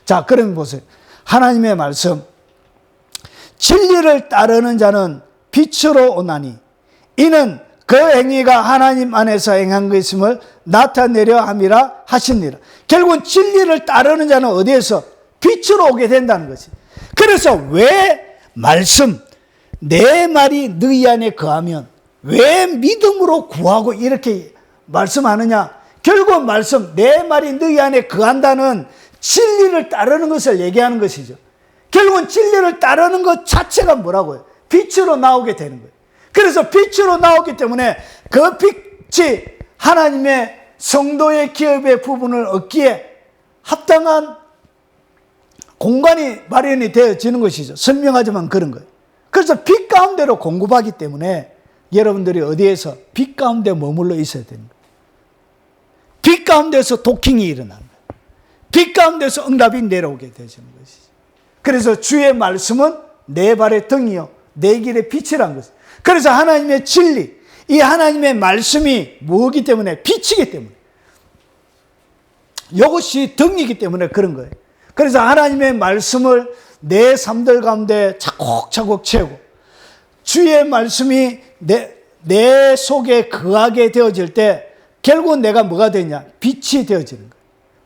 자, 그러면 보세요. 하나님의 말씀, 진리를 따르는 자는 빛으로 오나니 이는 그 행위가 하나님 안에서 행한 것임을 나타내려 함이라 하시니라. 결국은 진리를 따르는 자는 어디에서? 빛으로 오게 된다는 것이. 그래서 왜 말씀, 내 말이 너희 안에 거하면 왜 믿음으로 구하고 이렇게 말씀하느냐? 결국 말씀, 내 말이 너희 안에 거한다는 진리를 따르는 것을 얘기하는 것이죠. 결국은 진리를 따르는 것 자체가 뭐라고요? 빛으로 나오게 되는 거예요. 그래서 빛으로 나오기 때문에 그 빛이 하나님의 성도의 기업의 부분을 얻기에 합당한 공간이 마련이 되어지는 것이죠. 설명하지만 그런 거예요. 그래서 빛 가운데로 공급하기 때문에 여러분들이 어디에서? 빛 가운데 머물러 있어야 되는 거예요. 빛 가운데서 도킹이 일어나는 거예요. 빛 가운데서 응답이 내려오게 되시는 것이죠. 그래서 주의 말씀은 내 발의 등이요 내 길의 빛이라는 것이죠. 그래서 하나님의 진리, 이 하나님의 말씀이 뭐기 때문에? 빛이기 때문에. 이것이 등이기 때문에 그런 거예요. 그래서 하나님의 말씀을 내 삶들 가운데 차곡차곡 채우고 주의 말씀이 내 속에 거하게 되어질 때 결국은 내가 뭐가 되냐? 빛이 되어지는 거예요.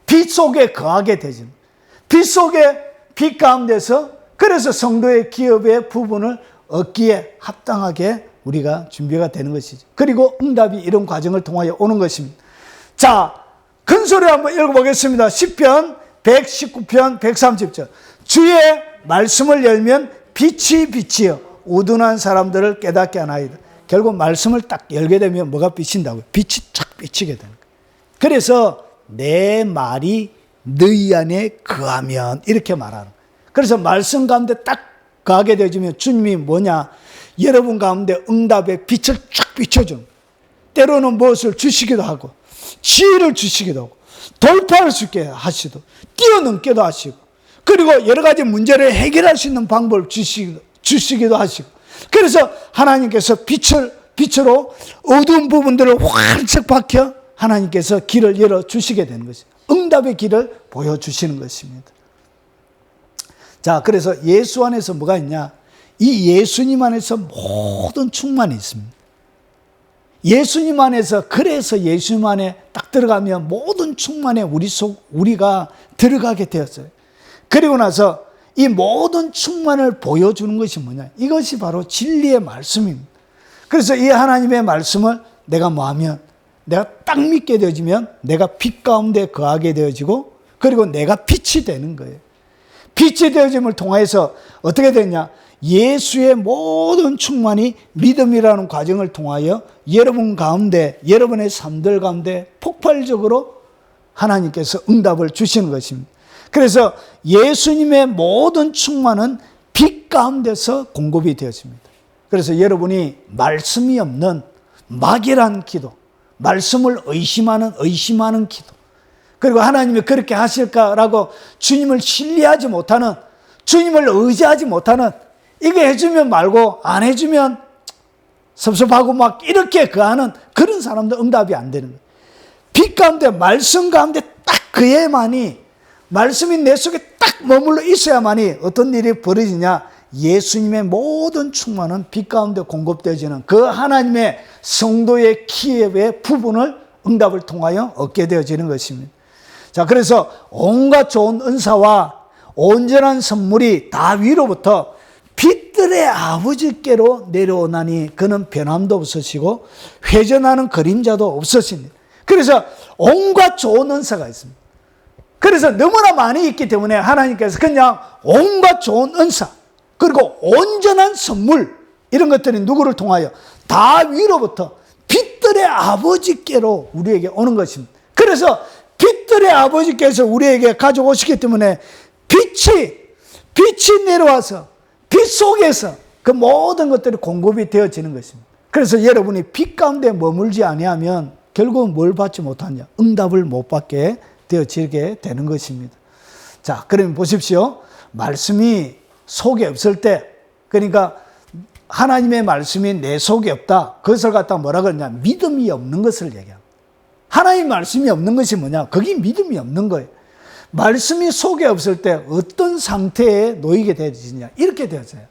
빛 속에 거하게 되지는 거예요. 빛 속에 빛 가운데서 그래서 성도의 기업의 부분을 얻기에 합당하게 우리가 준비가 되는 것이죠. 그리고 응답이 이런 과정을 통하여 오는 것입니다. 자, 큰 소리 한번 읽어보겠습니다. 시편 119편 130절. 주의 말씀을 열면 빛이 빛이여 우둔한 사람들을 깨닫게 하나이다. 결국 말씀을 딱 열게 되면 뭐가 비친다고요? 빛이 쫙 비치게 되는 거예요. 그래서 내 말이 너희 안에 거하면 이렇게 말하는 거예요. 그래서 말씀 가운데 딱 거하게 되어지면 주님이 뭐냐? 여러분 가운데 응답의 빛을 쫙 비춰주는 거예요. 때로는 무엇을 주시기도 하고 지혜를 주시기도 하고 돌파할 수 있게 하시고 뛰어넘기도 하시고 그리고 여러 가지 문제를 해결할 수 있는 방법을 주시기도 하시고 그래서 하나님께서 빛을 빛으로 어두운 부분들을 활짝 밝혀 하나님께서 길을 열어주시게 되는 것이죠. 응답의 길을 보여주시는 것입니다. 자, 그래서 예수 안에서 뭐가 있냐? 이 예수님 안에서 모든 충만이 있습니다. 예수님 안에서, 그래서 예수님 안에 딱 들어가면 모든 충만에 우리가 들어가게 되었어요. 그리고 나서 이 모든 충만을 보여주는 것이 뭐냐? 이것이 바로 진리의 말씀입니다. 그래서 이 하나님의 말씀을 내가 뭐하면, 내가 딱 믿게 되어지면 내가 빛 가운데 거하게 되어지고, 그리고 내가 빛이 되는 거예요. 빛이 되어짐을 통해서 어떻게 되냐? 예수의 모든 충만이 믿음이라는 과정을 통하여 여러분 가운데, 여러분의 삶들 가운데 폭발적으로 하나님께서 응답을 주시는 것입니다. 그래서 예수님의 모든 충만은 빛 가운데서 공급이 되어집니다. 그래서 여러분이 말씀이 없는 막연한 기도, 말씀을 의심하는 기도, 그리고 하나님이 그렇게 하실까라고 주님을 신뢰하지 못하는, 주님을 의지하지 못하는, 이거 해주면 말고 안 해주면 섭섭하고 막 이렇게 거하는 그런 사람들 응답이 안 되는 거예요. 빛 가운데, 말씀 가운데 딱 그에만이, 말씀이 내 속에 딱 머물러 있어야만이 어떤 일이 벌어지냐? 예수님의 모든 충만은 빛 가운데 공급되어지는 그 하나님의 성도의 기회의 부분을 응답을 통하여 얻게 되어지는 것입니다. 자, 그래서 온갖 좋은 은사와 온전한 선물이 다 위로부터 빛들의 아버지께로 내려오나니 그는 변함도 없으시고 회전하는 그림자도 없으십니다. 그래서 온갖 좋은 은사가 있습니다. 그래서 너무나 많이 있기 때문에 하나님께서 그냥 온갖 좋은 은사, 그리고 온전한 선물, 이런 것들이 누구를 통하여 다 위로부터 빛들의 아버지께로 우리에게 오는 것입니다. 그래서 빛들의 아버지께서 우리에게 가져오시기 때문에 빛이 내려와서 빛 속에서 그 모든 것들이 공급이 되어지는 것입니다. 그래서 여러분이 빛 가운데 머물지 아니하면 결국은 뭘 받지 못하냐? 응답을 못 받게 되어지게 되는 것입니다. 자, 그러면 보십시오. 말씀이 속에 없을 때, 그러니까 하나님의 말씀이 내 속에 없다. 그것을 갖다가 뭐라 그러냐? 믿음이 없는 것을 얘기합니다. 하나님의 말씀이 없는 것이 뭐냐? 거기 믿음이 없는 거예요. 말씀이 속에 없을 때 어떤 상태에 놓이게 되어지냐? 이렇게 되어져요.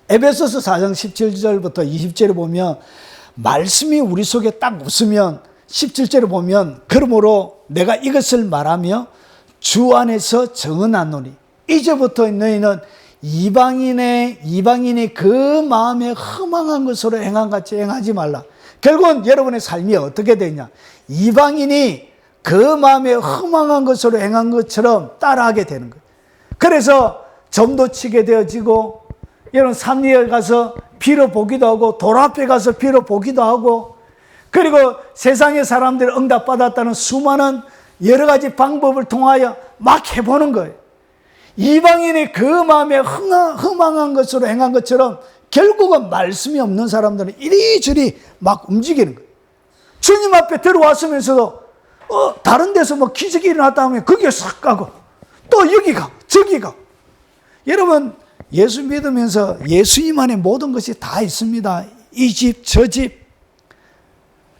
에베소서 4장 17절부터 20절에 보면 말씀이 우리 속에 딱 없으면 17절에 보면 그러므로 내가 이것을 말하며 주 안에서 정언하노니 이제부터 너희는 이방인이 그 마음에 허망한 것으로 행한 같이 행하지 말라. 결국은 여러분의 삶이 어떻게 되냐? 이방인이 그 마음에 허망한 것으로 행한 것처럼 따라하게 되는 거예요. 그래서 점도 치게 되어지고, 여러분 삼리에 가서 빌어보기도 하고, 돌 앞에 가서 빌어보기도 하고, 그리고 세상의 사람들이 응답받았다는 수많은 여러 가지 방법을 통하여 막 해보는 거예요. 이방인이 그 마음에 허망한 것으로 행한 것처럼 결국은 말씀이 없는 사람들은 이리저리 막 움직이는 거예요. 주님 앞에 들어왔으면서도 다른 데서 뭐 기적이 일어났다 하면 거기에 싹 가고, 또 여기 가고 저기 가고. 여러분 예수 믿으면서 예수님 안에 모든 것이 다 있습니다. 이 집 저 집.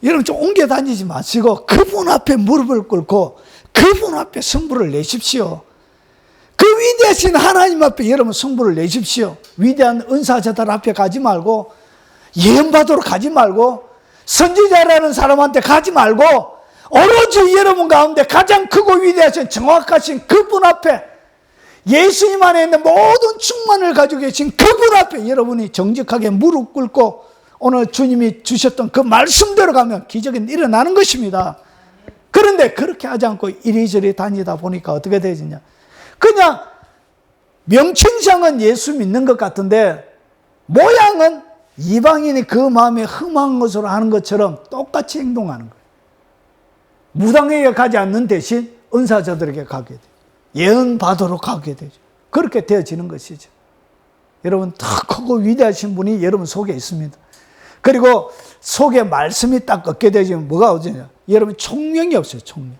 여러분 좀 옮겨 다니지 마시고 그분 앞에 무릎을 꿇고 그분 앞에 승부를 내십시오. 그 위대하신 하나님 앞에 여러분 승부를 내십시오. 위대한 은사자들 앞에 가지 말고, 예언받으러 가지 말고, 선지자라는 사람한테 가지 말고, 오로지 여러분 가운데 가장 크고 위대하신 정확하신 그분 앞에, 예수님 안에 있는 모든 충만을 가지고 계신 그분 앞에 여러분이 정직하게 무릎 꿇고 오늘 주님이 주셨던 그 말씀대로 가면 기적이 일어나는 것입니다. 그런데 그렇게 하지 않고 이리저리 다니다 보니까 어떻게 되느냐? 그냥 명칭상은 예수 믿는 것 같은데 모양은 이방인이 그 마음에 흠한 것으로 하는 것처럼 똑같이 행동하는 거예요. 무당에게 가지 않는 대신 은사자들에게 가게 돼요. 예언 받으러 가게 되죠. 그렇게 되어지는 것이죠. 여러분 더 크고 위대하신 분이 여러분 속에 있습니다. 그리고 속에 말씀이 딱 얻게 되지면 뭐가 오느냐? 여러분 총명이 없어요. 총명.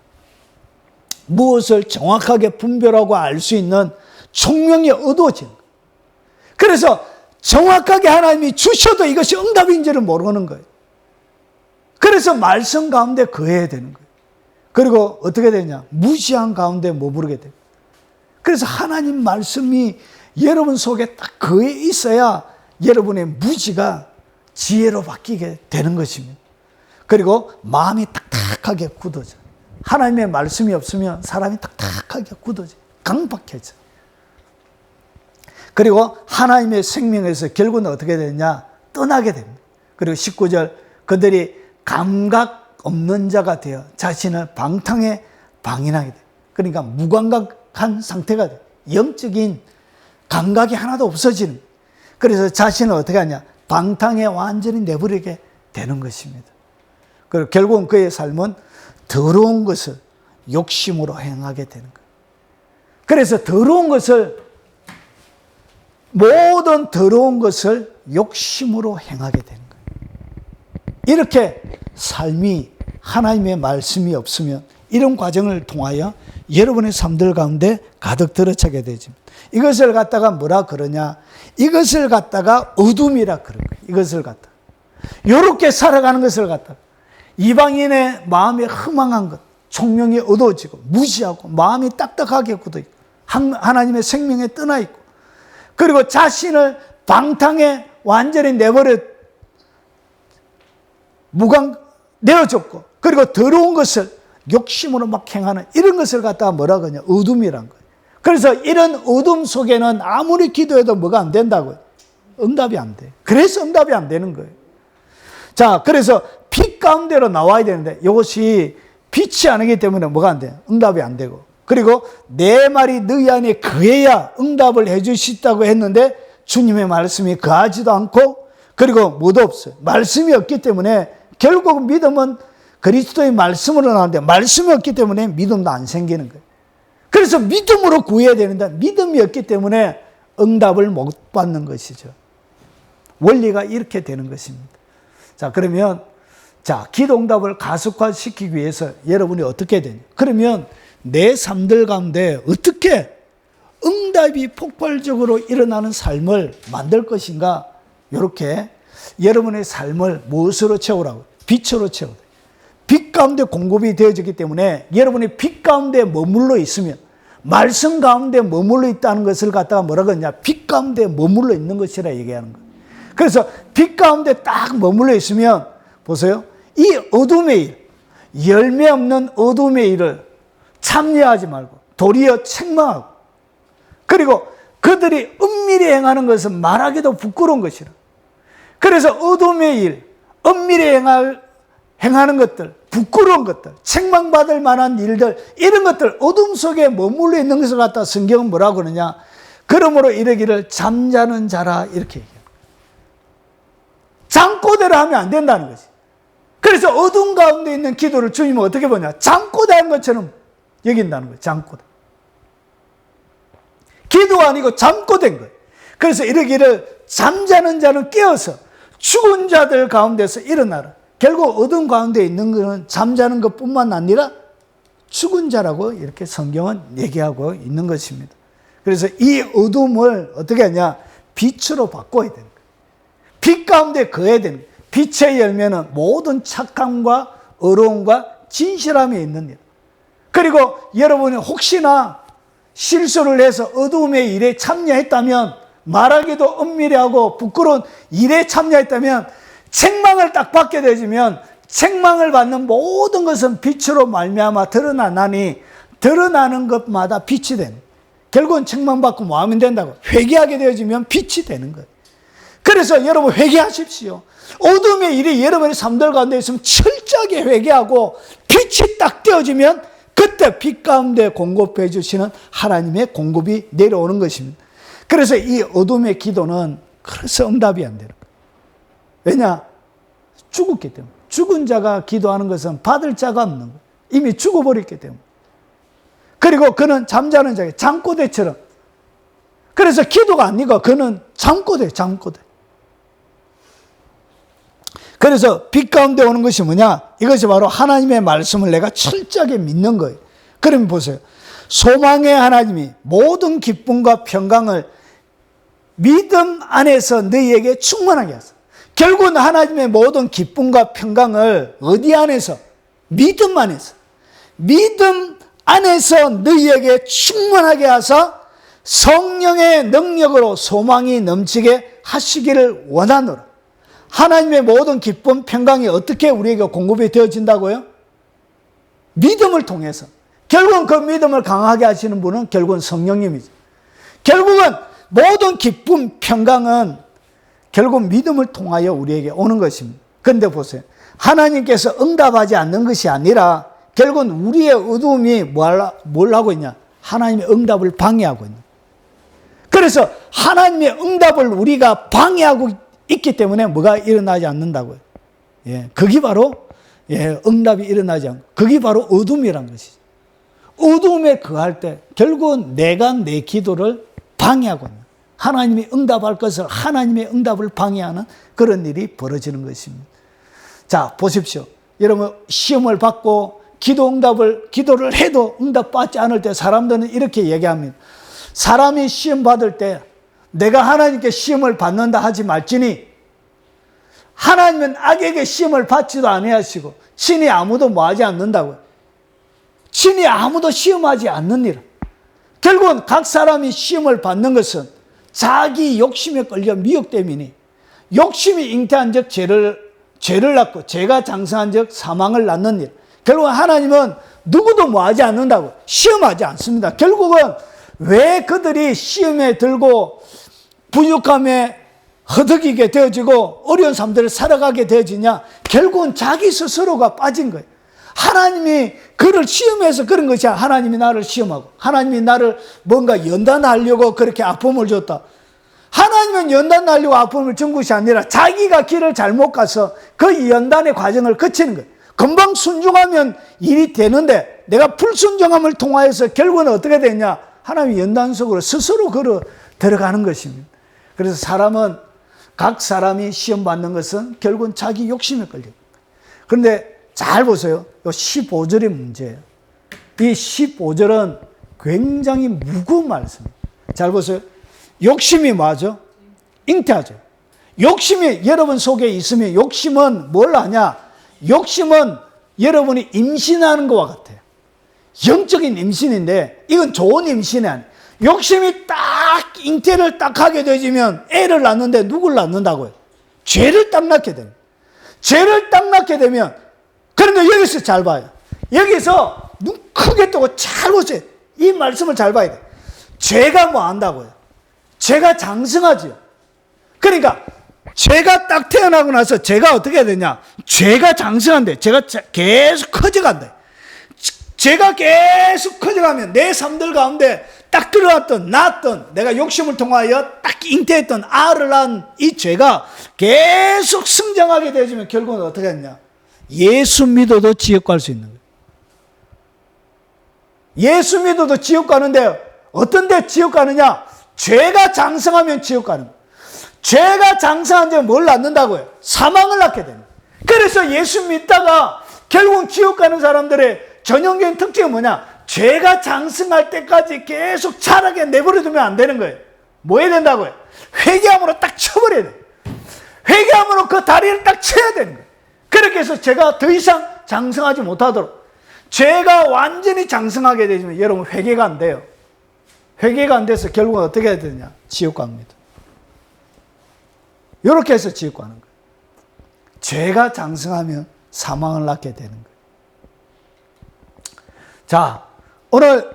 무엇을 정확하게 분별하고 알 수 있는 총명이 어두워지는 거예요. 그래서 정확하게 하나님이 주셔도 이것이 응답인지를 모르는 거예요. 그래서 말씀 가운데 거해야 되는 거예요. 그리고 어떻게 되냐? 무시한 가운데 머무르게 돼요. 그래서 하나님 말씀이 여러분 속에 딱 거해 있어야 여러분의 무지가 지혜로 바뀌게 되는 것입니다. 그리고 마음이 딱딱하게 굳어져. 하나님의 말씀이 없으면 사람이 딱딱하게 굳어져. 강박해져. 그리고 하나님의 생명에서 결국은 어떻게 되느냐? 떠나게 됩니다. 그리고 19절, 그들이 감각 없는 자가 되어 자신을 방탕에 방인하게 돼요. 그러니까 무감각한 상태가 돼요. 영적인 감각이 하나도 없어지는 거예요. 그래서 자신을 어떻게 하냐? 방탕에 완전히 내버리게 되는 것입니다. 그리고 결국은 그의 삶은 더러운 것을 욕심으로 행하게 되는 거예요. 그래서 더러운 것을, 모든 더러운 것을 욕심으로 행하게 되는 거예요. 이렇게 삶이 하나님의 말씀이 없으면 이런 과정을 통하여 여러분의 삶들 가운데 가득 들어차게 되죠. 이것을 갖다가 뭐라 그러냐? 이것을 갖다가 어둠이라 그런 거예요. 이것을 갖다가. 이렇게 살아가는 것을 갖다가 이방인의 마음에 허망한 것, 총명이 어두워지고 무시하고 마음이 딱딱하게 굳어있고 하나님의 생명에 떠나있고 그리고 자신을 방탕에 완전히 내버려 내어줬고 그리고 더러운 것을 욕심으로 막 행하는 이런 것을 갖다가 뭐라 그러냐? 어둠이란 거예요. 그래서 이런 어둠 속에는 아무리 기도해도 뭐가 안 된다고요? 응답이 안 돼요. 그래서 응답이 안 되는 거예요. 자, 그래서 빛 가운데로 나와야 되는데 이것이 빛이 아니기 때문에 뭐가 안 돼요? 응답이 안 되고. 그리고 내 말이 너희 안에 거해야 응답을 해 주시다고 했는데 주님의 말씀이 거하지도 않고 그리고 뭐도 없어요. 말씀이 없기 때문에 결국 믿음은 그리스도의 말씀으로 나오는데 말씀이 없기 때문에 믿음도 안 생기는 거예요. 그래서 믿음으로 구해야 되는데 믿음이 없기 때문에 응답을 못 받는 것이죠. 원리가 이렇게 되는 것입니다. 자, 그러면 기도 응답을 가속화시키기 위해서 여러분이 어떻게 되냐? 그러면 내 삶들 가운데 어떻게 응답이 폭발적으로 일어나는 삶을 만들 것인가? 이렇게 여러분의 삶을 무엇으로 채우라고? 빛으로 채우라. 빛 가운데 공급이 되어지기 때문에 여러분이 빛 가운데 머물러 있으면 말씀 가운데 머물러 있다는 것을 갖다가 뭐라고 하냐? 빛 가운데 머물러 있는 것이라 얘기하는 거예요. 그래서 빛 가운데 딱 머물러 있으면 보세요. 이 어둠의 일, 열매 없는 어둠의 일을 참여하지 말고 도리어 책망하고 그리고 그들이 은밀히 행하는 것은 말하기도 부끄러운 것이라. 그래서 어둠의 일, 은밀히 행하는 것들, 부끄러운 것들, 책망받을 만한 일들 이런 것들 어둠 속에 머물러 있는 것을 갖다 성경은 뭐라고 그러냐? 그러므로 이르기를 잠자는 자라 이렇게 얘기해요. 잠꼬대를 하면 안 된다는 거지. 그래서 어둠 가운데 있는 기도를 주님은 어떻게 보냐? 잠꼬대한 것처럼 여긴다는 거예요. 잠꼬대. 기도가 아니고 잠꼬대인 거예요. 그래서 이르기를 잠자는 자는 깨어서 죽은 자들 가운데서 일어나라. 결국 어둠 가운데 있는 것은 잠자는 것뿐만 아니라 죽은 자라고 이렇게 성경은 얘기하고 있는 것입니다. 그래서 이 어둠을 어떻게 하냐? 빛으로 바꿔야 되는 거예요. 빛 가운데 거해야 되는 거예요. 빛의 열매는 모든 착함과 어려움과 진실함이 있는 일. 그리고 여러분이 혹시나 실수를 해서 어두움의 일에 참여했다면 말하기도 은밀하고 부끄러운 일에 참여했다면 책망을 딱 받게 되면 책망을 받는 모든 것은 빛으로 말미암아 드러나나니 드러나는 것마다 빛이 되는 거예요. 결국은 책망받고 마음이 된다고 회개하게 되어지면 빛이 되는 거예요. 그래서 여러분 회개하십시오. 어둠의 일이 여러분의 삶들 가운데 있으면 철저하게 회개하고 빛이 딱 띄어지면 그때 빛 가운데 공급해 주시는 하나님의 공급이 내려오는 것입니다. 그래서 이 어둠의 기도는 그래서 응답이 안 되는 거예요. 왜냐? 죽었기 때문에. 죽은 자가 기도하는 것은 받을 자가 없는 거예요. 이미 죽어버렸기 때문에. 그리고 그는 잠자는 자에게 잠꼬대처럼. 그래서 기도가 아니고 그는 잠꼬대. 그래서 빛 가운데 오는 것이 뭐냐? 이것이 바로 하나님의 말씀을 내가 철저하게 믿는 거예요. 그러면 보세요. 소망의 하나님이 모든 기쁨과 평강을 믿음 안에서 너희에게 충만하게 하소서. 결국은 하나님의 모든 기쁨과 평강을 어디 안에서? 믿음 안에서. 믿음 안에서 너희에게 충만하게 하사 성령의 능력으로 소망이 넘치게 하시기를 원하노라. 하나님의 모든 기쁨, 평강이 어떻게 우리에게 공급이 되어진다고요? 믿음을 통해서. 결국은 그 믿음을 강하게 하시는 분은 결국은 성령님이죠. 결국은 모든 기쁨, 평강은 결국 믿음을 통하여 우리에게 오는 것입니다. 그런데 보세요. 하나님께서 응답하지 않는 것이 아니라 결국은 우리의 어두움이 뭘 하고 있냐? 하나님의 응답을 방해하고 있는. 그래서 하나님의 응답을 우리가 방해하고 있기 때문에 뭐가 일어나지 않는다고요. 예, 그게 바로 응답이 일어나지 않고 그게 바로 어둠이란 것이죠. 어둠에 거할 때 결국은 내가 내 기도를 방해하고 있는, 하나님이 응답할 것을 하나님의 응답을 방해하는 그런 일이 벌어지는 것입니다. 자, 보십시오. 여러분, 시험을 받고 기도를 해도 응답받지 않을 때 사람들은 이렇게 얘기합니다. 사람이 시험 받을 때 내가 하나님께 시험을 받는다 하지 말지니 하나님은 악에게 시험을 받지도 아니하시고 친히 아무도 뭐하지 않는다고요. 친히 아무도 시험하지 않는 일. 결국은 각 사람이 시험을 받는 것은 자기 욕심에 끌려 미혹됨이니 욕심이 잉태한 적 죄를 낳고 죄가 장성한 적 사망을 낳는 일. 결국은 하나님은 누구도 뭐하지 않는다고, 시험하지 않습니다. 결국은 왜 그들이 시험에 들고 부족함에 허덕이게 되어지고 어려운 삶들을 살아가게 되어지냐? 결국은 자기 스스로가 빠진 거예요. 하나님이 그를 시험해서 그런 것이 아니라 하나님이 나를 시험하고 하나님이 나를 뭔가 연단하려고 그렇게 아픔을 줬다. 하나님은 연단하려고 아픔을 준 것이 아니라 자기가 길을 잘못 가서 그 연단의 과정을 거치는 거예요. 금방 순종하면 일이 되는데 내가 불순종함을 통하여서 결국은 어떻게 되냐? 하나님의 연단 속으로 스스로 들어가는 것입니다. 그래서 각 사람이 시험 받는 것은 결국은 자기 욕심에 걸려요. 그런데 잘 보세요. 이 15절의 문제예요. 이 15절은 굉장히 무거운 말씀이에요. 잘 보세요. 욕심이 뭐죠? 잉태하죠. 욕심이 여러분 속에 있으면 욕심은 뭘 하냐? 욕심은 여러분이 임신하는 것과 같아요. 영적인 임신인데 이건 좋은 임신이 아니에요. 욕심이 딱 잉태를 딱 하게 되면 애를 낳는데 누굴 낳는다고요? 죄를 딱 낳게 됩니다. 죄를 딱 낳게 되면, 그런데 여기서 잘 봐요. 여기서 눈 크게 뜨고 잘 보세요. 이 말씀을 잘 봐야 돼요. 죄가 뭐 한다고요? 죄가 장성하지요. 그러니까 죄가 딱 태어나고 나서 죄가 어떻게 되냐? 죄가 장성한데 죄가 계속 커져간다. 죄가 계속 커져가면 내 삶들 가운데 딱 들어왔던, 낳았던, 내가 욕심을 통하여 딱 잉태했던 알을 낳은 이 죄가 계속 성장하게 되어지면 결국은 어떻게 했냐? 예수 믿어도 지옥 갈 수 있는 거예요. 예수 믿어도 지옥 가는데 어떤 데 지옥 가느냐? 죄가 장성하면 지옥 가는 거예요. 죄가 장성한 데 뭘 낳는다고요? 사망을 낳게 됩니다. 그래서 예수 믿다가 결국 지옥 가는 사람들의 전형적인 특징이 뭐냐? 죄가 장성할 때까지 계속 자라게 내버려두면 안 되는 거예요. 뭐 해야 된다고요? 회개함으로 딱 쳐버려야 돼요. 회개함으로 그 다리를 딱 쳐야 되는 거예요. 그렇게 해서 죄가 더 이상 장성하지 못하도록. 죄가 완전히 장성하게 되면 여러분 회개가 안 돼요. 회개가 안 돼서 결국은 어떻게 해야 되냐? 지옥 갑니다. 이렇게 해서 지옥 가는 거예요. 죄가 장성하면 사망을 낳게 되는 거예요. 자, 오늘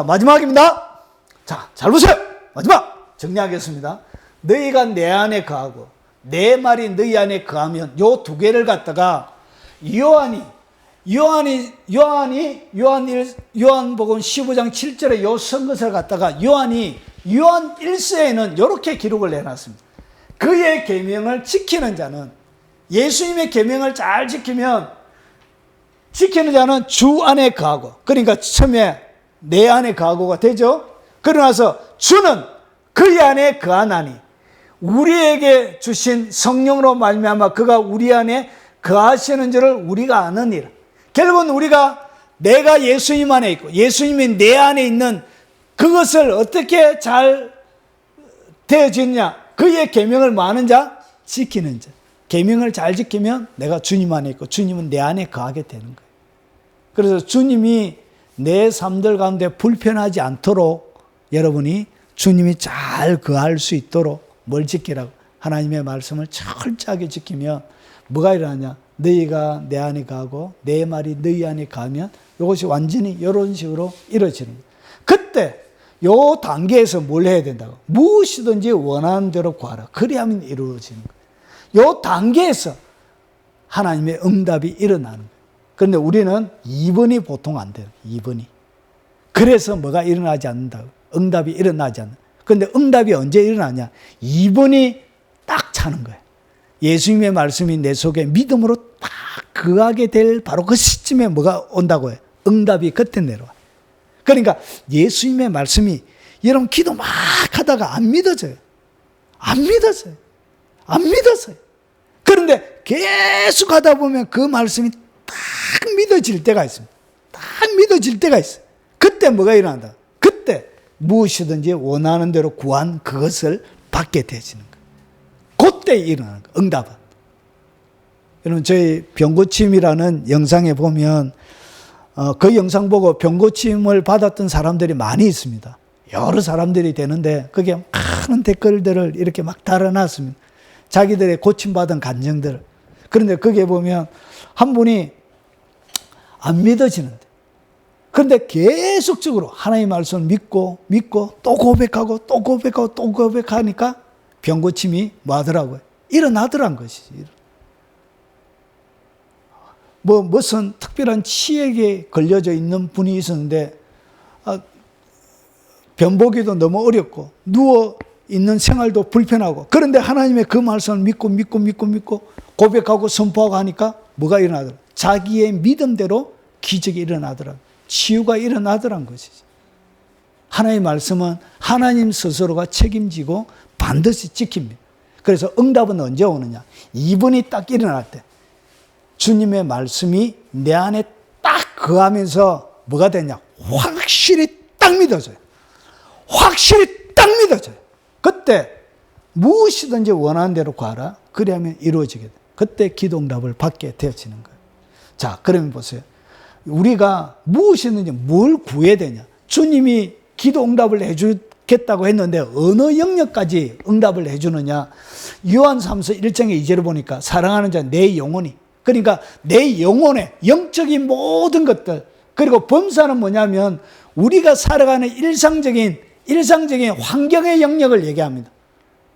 마지막입니다. 자, 잘 보세요. 마지막 정리하겠습니다. 너희가 내 안에 거하고 내 말이 너희 안에 거하면 요 두 개를 갖다가 요한복음 15장 7절에 요 쓴것을 갖다가 요한이 요한 1서에는 이렇게 기록을 내놨습니다. 그의 계명을 지키는 자는, 예수님의 계명을 잘 지키는 자는 주 안에 거하고, 그러니까 처음에 내 안에 거하고가 되죠. 그러나서 주는 그의 안에 거하나니 우리에게 주신 성령으로 말미암아 그가 우리 안에 거하시는 줄을 우리가 아느니라. 결국은 우리가 내가 예수님 안에 있고 예수님이 내 안에 있는 그것을 어떻게 잘 되어지느냐? 그의 계명을 많은 자, 지키는 자. 계명을 잘 지키면 내가 주님 안에 있고 주님은 내 안에 거하게 되는 거예요. 그래서 주님이 내 삶들 가운데 불편하지 않도록 여러분이 주님이 잘 거할 수 있도록 뭘 지키라고? 하나님의 말씀을 철저하게 지키면 뭐가 일어나냐? 너희가 내 안에 가고 내 말이 너희 안에 가면 이것이 완전히 이런 식으로 이루어지는 거예요. 그때 요 단계에서 뭘 해야 된다고? 무엇이든지 원하는 대로 구하라. 그리하면 이루어지는 거예요. 요 단계에서 하나님의 응답이 일어나는 거예요. 그런데 우리는 2번이 보통 안 돼요. 2번이. 그래서 뭐가 일어나지 않는다고? 응답이 일어나지 않는. 그런데 응답이 언제 일어나냐? 2번이 딱 차는 거예요. 예수님의 말씀이 내 속에 믿음으로 딱 거하게 될 바로 그 시점에 뭐가 온다고 해요? 응답이 그때 내려와. 그러니까 예수님의 말씀이 여러분 기도 막 하다가 안 믿어져요. 안 믿어져요. 안 믿었어요. 그런데 계속 하다 보면 그 말씀이 딱 믿어질 때가 있습니다. 딱 믿어질 때가 있어요. 그때 뭐가 일어난다? 그때 무엇이든지 원하는 대로 구한 그것을 받게 되지는 거예요. 그때 일어나는 거예요. 응답은. 여러분 저희 병고침이라는 영상에 보면 그 영상 보고 병고침을 받았던 사람들이 많이 있습니다. 여러 사람들이 되는데 그게 많은 댓글들을 이렇게 막 달아놨습니다. 자기들의 고침받은 감정들. 그런데 거기에 보면 한 분이 안 믿어지는데. 그런데 계속적으로 하나님의 말씀을 믿고 또 고백하고 또 고백하고 또 고백하니까 병고침이 뭐 하더라고요? 일어나더란 것이지. 무슨 특별한 치액에 걸려져 있는 분이 있었는데 변보기도 너무 어렵고 누워 있는 생활도 불편하고 그런데 하나님의 그 말씀을 믿고 고백하고 선포하고 하니까 뭐가 일어나더라? 자기의 믿음대로 기적이 일어나더라. 치유가 일어나더란 것이지. 하나님의 말씀은 하나님 스스로가 책임지고 반드시 지킵니다. 그래서 응답은 언제 오느냐? 2번이 딱 일어날 때 주님의 말씀이 내 안에 딱 거하면서 뭐가 되냐? 확실히 딱 믿어져요. 확실히 딱 믿어져요. 그때 무엇이든지 원하는 대로 구하라. 그리하면 이루어지게 돼요. 그때 기도응답을 받게 되어지는 거예요. 자, 그러면 보세요. 우리가 무엇이든지 뭘 구해야 되냐? 주님이 기도응답을 해주겠다고 했는데 어느 영역까지 응답을 해주느냐? 요한 3서 1장의 2절을 보니까 사랑하는 자 내 영혼이, 그러니까 내 영혼의 영적인 모든 것들, 그리고 범사는 뭐냐면 우리가 살아가는 일상적인 환경의 영역을 얘기합니다.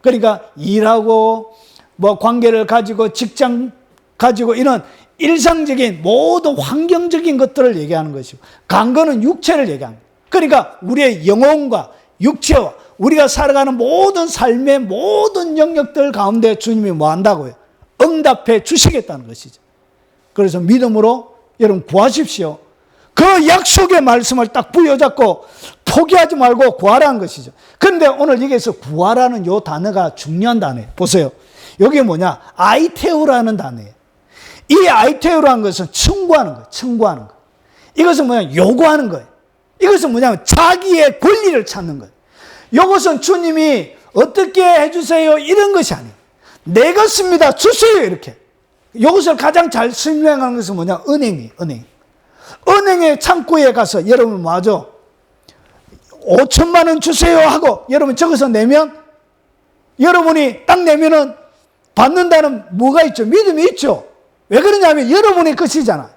그러니까 일하고 뭐 관계를 가지고 직장 가지고 이런 일상적인 모든 환경적인 것들을 얘기하는 것이고, 강건은 육체를 얘기합니다. 그러니까 우리의 영혼과 육체와 우리가 살아가는 모든 삶의 모든 영역들 가운데 주님이 뭐 한다고요? 응답해 주시겠다는 것이죠. 그래서 믿음으로 여러분 구하십시오. 그 약속의 말씀을 딱 부여잡고 포기하지 말고 구하라는 것이죠. 그런데 오늘 여기에서 구하라는 요 단어가 중요한 단어예요. 보세요. 여기 뭐냐? 아이테우라는 단어예요. 이 아이테우라는 것은 청구하는 거예요. 청구하는 거. 이것은 뭐냐? 요구하는 거예요. 이것은 뭐냐면 자기의 권리를 찾는 거예요. 이것은 주님이 어떻게 해주세요 이런 것이 아니에요. 내 것입니다 주세요 이렇게. 이것을 가장 잘 설명하는 것은 뭐냐? 은행이에요. 은행의 창구에 가서 여러분 뭐하죠? 5천만 원 주세요 하고 여러분 적어서 내면 여러분이 딱 내면은 받는다는 뭐가 있죠? 믿음이 있죠. 왜 그러냐면 여러분의 것이잖아요.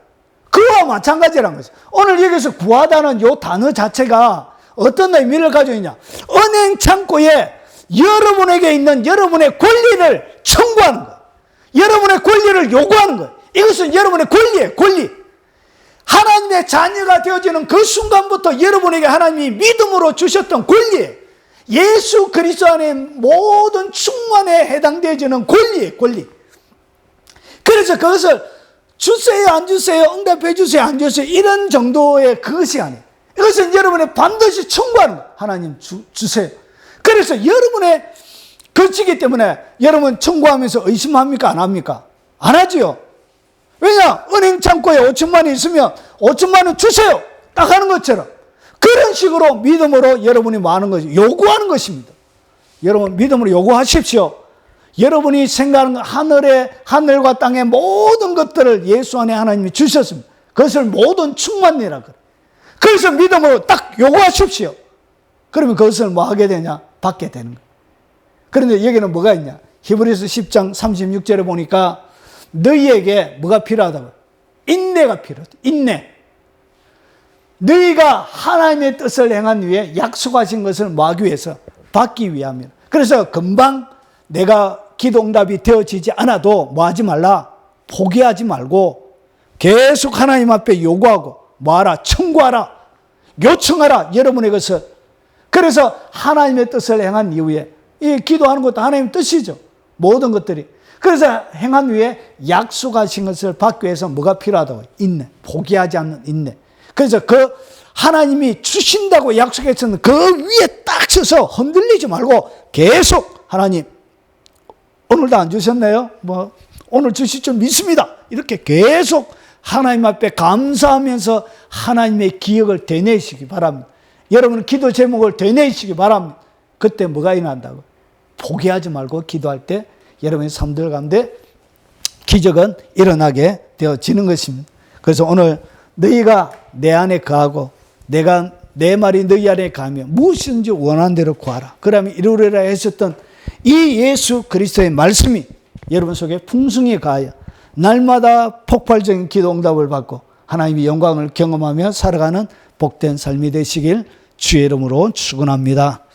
그와 마찬가지라는 거죠. 오늘 여기서 구하다는 이 단어 자체가 어떤 의미를 가지고 있냐? 은행 창고에 여러분에게 있는 여러분의 권리를 청구하는 거예요. 여러분의 권리를 요구하는 거예요. 이것은 여러분의 권리예요. 권리. 하나님의 자녀가 되어지는 그 순간부터 여러분에게 하나님이 믿음으로 주셨던 권리예요. 예수 그리스도 안에 모든 충만에 해당되어지는 권리예요. 권리. 그래서 그것을 주세요 안 주세요, 응답해 주세요 안 주세요 이런 정도의 그것이 아니에요. 이것은 여러분이 반드시 청구하는 거예요. 하나님 주세요. 그래서 여러분의 것이기 때문에 여러분 청구하면서 의심합니까 안 합니까? 안 하지요. 왜냐? 은행 창고에 5천만 원 있으면 5천만 원 주세요 딱 하는 것처럼 그런 식으로 믿음으로 여러분이 뭐 하는 거죠? 요구하는 것입니다. 여러분 믿음으로 요구하십시오. 여러분이 생각하는 하늘과 땅의 모든 것들을 예수 안에 하나님이 주셨습니다. 그것을 모든 충만이라 그래요. 그래서 믿음으로 딱 요구하십시오. 그러면 그것을 뭐 하게 되냐? 받게 되는 거예요. 그런데 여기는 뭐가 있냐? 히브리서 10장 36절에 보니까 너희에게 뭐가 필요하다고요? 인내가 필요하다. 인내. 너희가 하나님의 뜻을 행한 후에 약속하신 것을 뭐 하기 위해서? 받기 위함이라. 그래서 금방 내가 기도 응답이 되어지지 않아도 뭐 하지 말라? 포기하지 말고 계속 하나님 앞에 요구하고 뭐하라? 청구하라. 요청하라. 여러분의 것을. 그래서 하나님의 뜻을 행한 이후에 이 기도하는 것도 하나님의 뜻이죠. 모든 것들이. 그래서 행한 후에 약속하신 것을 받기 위해서 뭐가 필요하다고? 인내. 포기하지 않는 인내. 그래서 그 하나님이 주신다고 약속했었는 그 위에 딱 서서 흔들리지 말고 계속 하나님 오늘도 안 주셨나요? 뭐 오늘 주실 줄 믿습니다. 이렇게 계속 하나님 앞에 감사하면서 하나님의 기억을 되뇌시기 바랍니다. 여러분 기도 제목을 되뇌시기 바랍니다. 그때 뭐가 일어난다고? 포기하지 말고 기도할 때 여러분의 삶들 가운데 기적은 일어나게 되어지는 것입니다. 그래서 오늘 너희가 내 안에 거하고 내가 내 말이 너희 안에 거하면 무엇이든지 원하는 대로 구하라. 그러면 이루리라 하셨던 이 예수 그리스도의 말씀이 여러분 속에 풍성히 가하여 날마다 폭발적인 기도 응답을 받고 하나님의 영광을 경험하며 살아가는 복된 삶이 되시길 주의 이름으로 축원합니다.